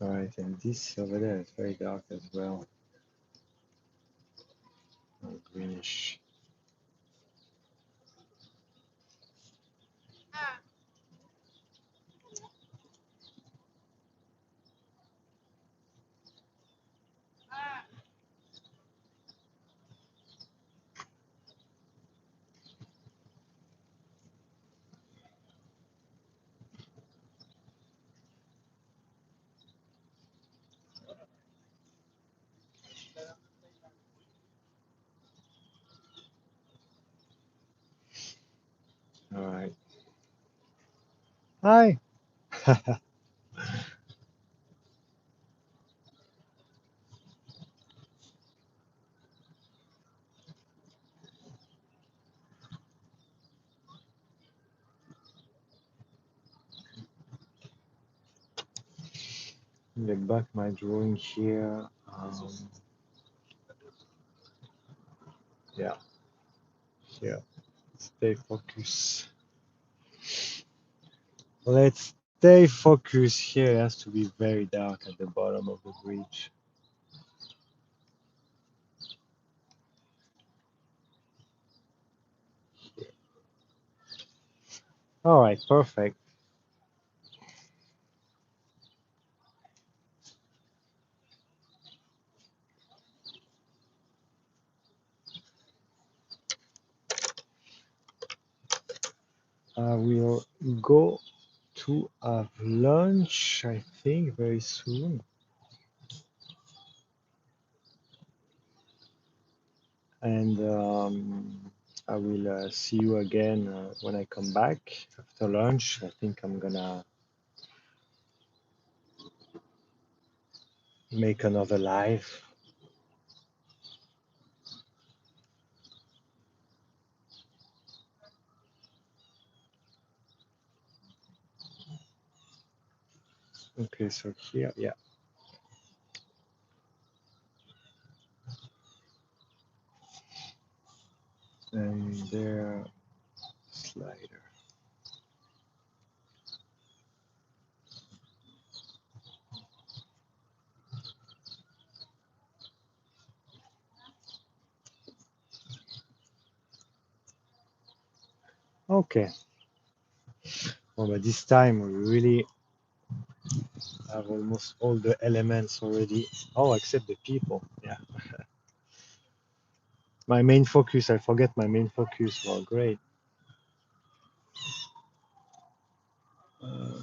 All right, and this over there is very dark as well, greenish. Hi. Get back my drawing here. Yeah, here. Stay focused. Let's stay focused here. It has to be very dark at the bottom of the bridge. All right, perfect. I will go to have lunch, I think, very soon. And I will see you again when I come back after lunch. I think I'm gonna make another live. Okay, so here, yeah. And there, slider. Okay. Well, but this time we really have almost all the elements already. Oh, except the people. Yeah. My main focus, I forget my main focus. Well, great. Uh,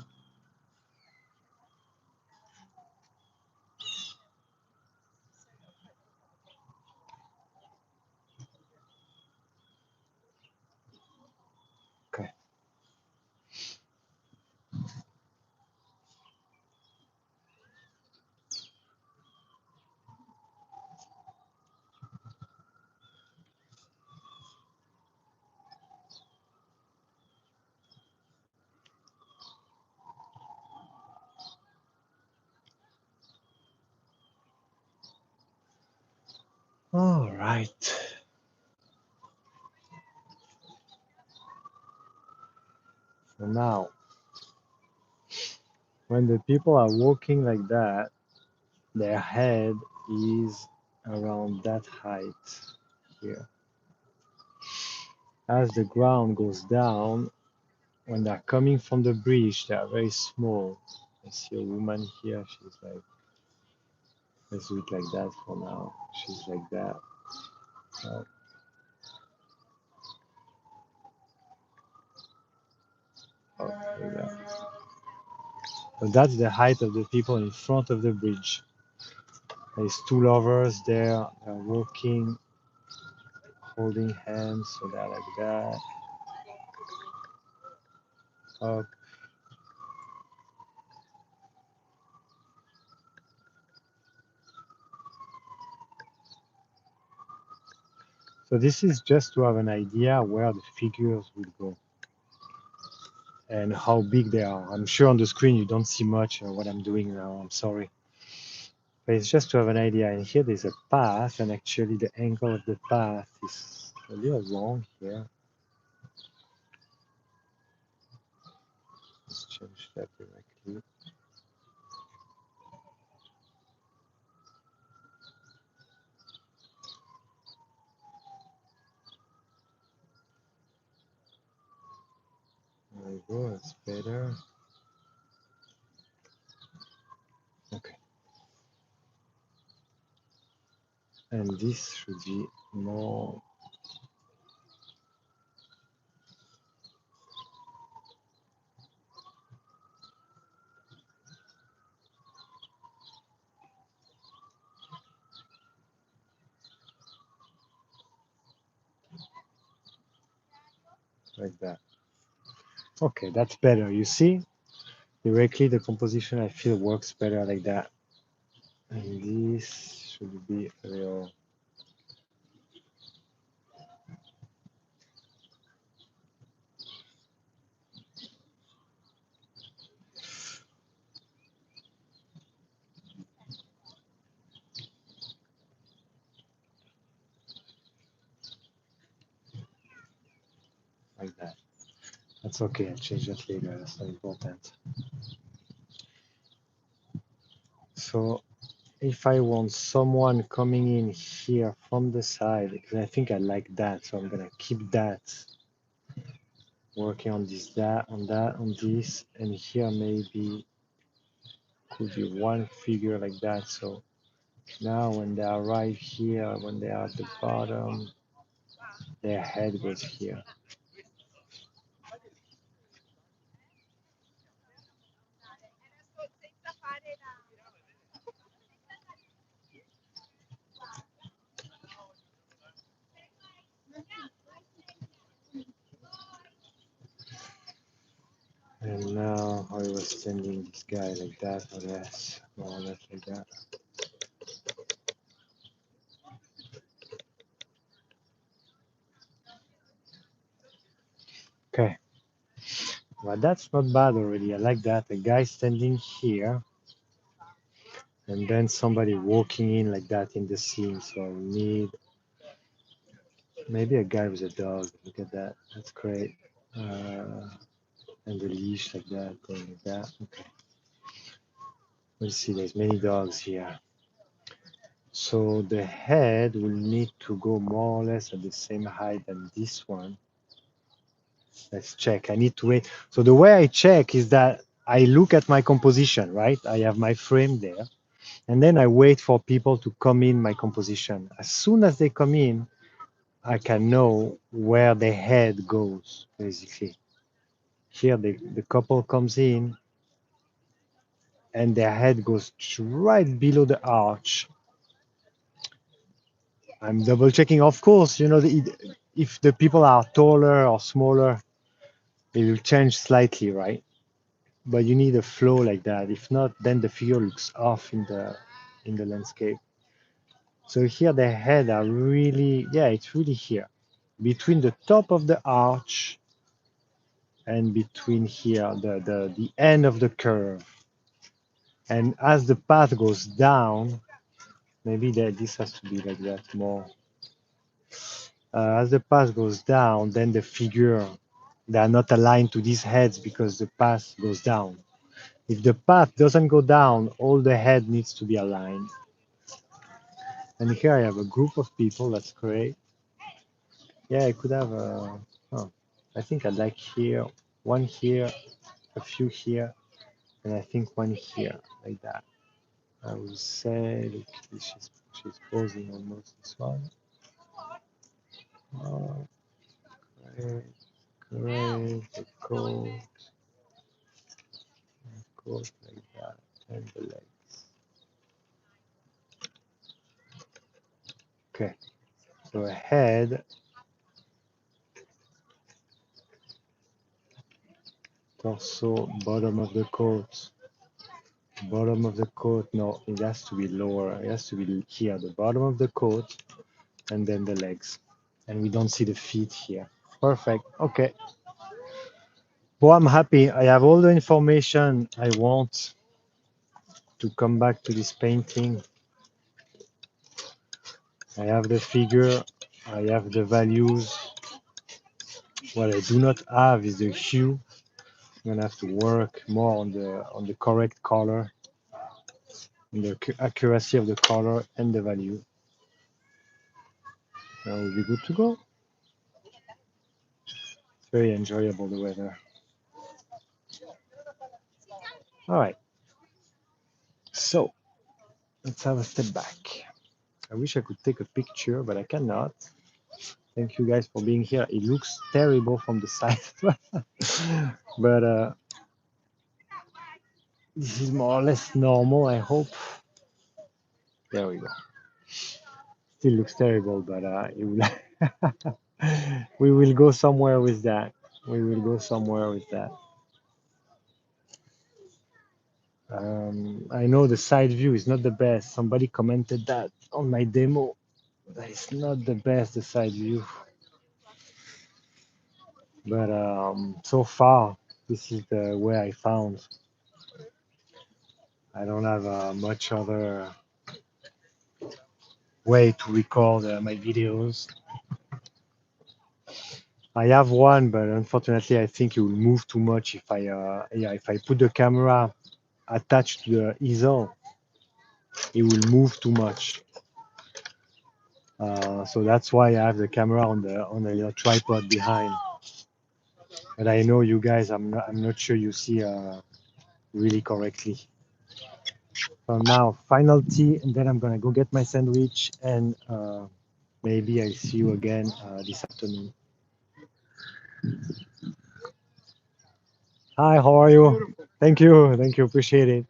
okay. All right. So now, when the people are walking like that, their head is around that height here. As the ground goes down, when they're coming from the bridge, they are very small. I see a woman here. She's like, let's do it like that for now. She's like that. Uh, okay, yeah. So that's the height of the people in front of the bridge. There's two lovers there. They're walking, holding hands, so they're like that. Up. So this is just to have an idea where the figures will go and how big they are. I'm sure on the screen you don't see much of what I'm doing now. I'm sorry. But it's just to have an idea. And here there's a path, and actually the angle of the path is a little wrong here. Let's change that directly. There we go, it's better. Okay. And this should be more like that. Okay, that's better. You see, directly the composition I feel works better like that. And this should be a little. Like that. That's okay. I'll change that later. That's not important. So if I want someone coming in here from the side, because I think I like that, so I'm gonna keep that. Working on this, on this, and here maybe could be one figure like that. So now when they arrive here, when they are at the bottom, their head goes here. And now I was standing this guy like that, more or less like that. Okay, well that's not bad already. I like that. A guy standing here, and then somebody walking in like that in the scene. So I need maybe a guy with a dog. Look at that. That's great. And the leash like that, going like that. Okay. Let's see, there's many dogs here. So the head will need to go more or less at the same height than this one. Let's check. I need to wait. So the way I check is that I look at my composition, right? I have my frame there. And then I wait for people to come in my composition. As soon as they come in, I can know where the head goes, basically. Here, the couple comes in, and their head goes right below the arch. I'm double checking. Of course, you know, if the people are taller or smaller, it will change slightly, right? But you need a flow like that. If not, then the figure looks off in the landscape. So here the head are really, yeah, it's really here. Between the top of the arch and between here, the end of the curve. And as the path goes down, maybe this has to be like that more. As the path goes down, then the figure, they are not aligned to these heads because the path goes down. If the path doesn't go down, all the head needs to be aligned. And here I have a group of people, that's great. Yeah, I could have I think I'd like one here, a few here, and I think one here, like that. I would say, look, she's posing almost this one. Oh, great, great, the coat like that, and the legs. Okay, so a head, torso, bottom of the coat. Bottom of the coat, no, it has to be lower. It has to be here, the bottom of the coat, and then the legs. And we don't see the feet here. Perfect. Okay. Well, I'm happy. I have all the information I want to come back to this painting. I have the figure. I have the values. What I do not have is the hue. I'm gonna have to work more on the correct color, on the accuracy of the color and the value. Now we'll be good to go. It's very enjoyable, the weather. All right. So let's have a step back. I wish I could take a picture, but I cannot. Thank you guys for being here. It looks terrible from the side, but this is more or less normal, I hope. There we go. Still looks terrible, but it will we will go somewhere with that. We will go somewhere with that. I know the side view is not the best. Somebody commented that on my demo. That it's not the best, the side view. But so far, this is the way I found. I don't have much other way to record my videos. I have one, but unfortunately, I think it will move too much if I put the camera attached to the easel. It will move too much. So that's why I have the camera on the little tripod behind. But I know you guys, I'm not sure you see really correctly. So now, final tea, and then I'm gonna go get my sandwich, and maybe I'll see you again this afternoon. Hi, how are you? Thank you, appreciate it.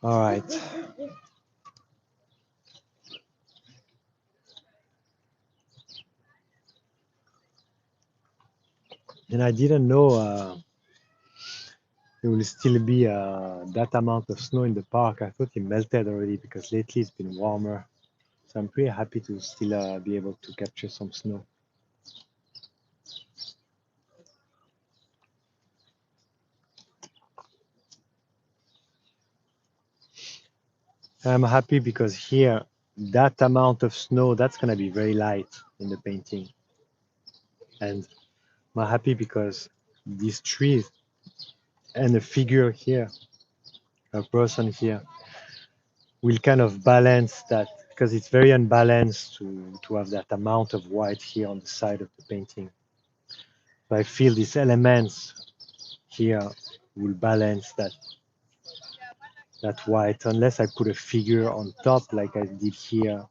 All right. And I didn't know there will still be that amount of snow in the park. I thought it melted already because lately it's been warmer. So I'm pretty happy to still be able to capture some snow. I'm happy because here, that amount of snow, that's gonna be very light in the painting. And I'm happy because these trees and a figure here, a person here, will kind of balance that because it's very unbalanced to have that amount of white here on the side of the painting. So I feel these elements here will balance that white unless I put a figure on top like I did here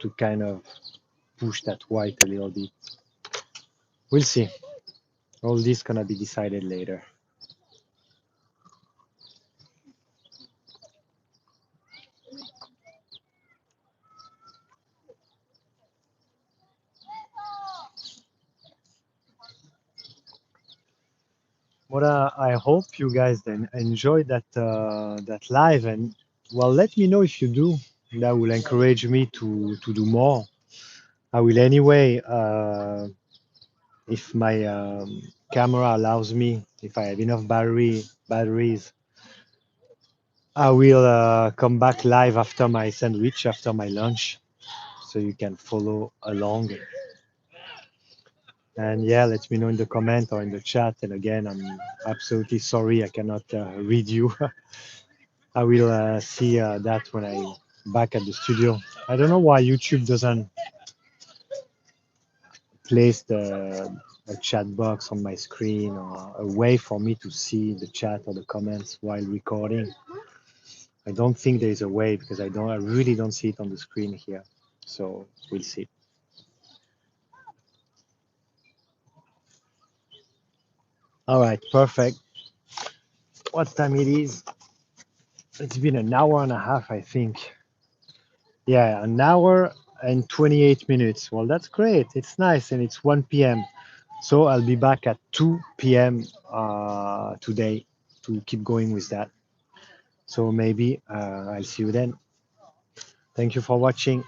to kind of push that white a little bit. We'll see. All this gonna be decided later. Well, I hope you guys then enjoyed that live, and well, let me know if you do. That will encourage me to do more. I will anyway, if my camera allows me, if I have enough batteries, I will come back live after my sandwich, after my lunch, so you can follow along. And yeah, let me know in the comment or in the chat. And again, I'm absolutely sorry I cannot read you. I will see that when I back at the studio. I don't know why YouTube doesn't place a chat box on my screen or a way for me to see the chat or the comments while recording. I don't think there is a way because I really don't see it on the screen here. So we'll see. All right, perfect. What time it is? It's been an hour and a half, I think. Yeah, an hour and 28 minutes. Well, that's great. It's nice, and it's 1 p.m. So I'll be back at 2 p.m. Today to keep going with that. So maybe I'll see you then. Thank you for watching.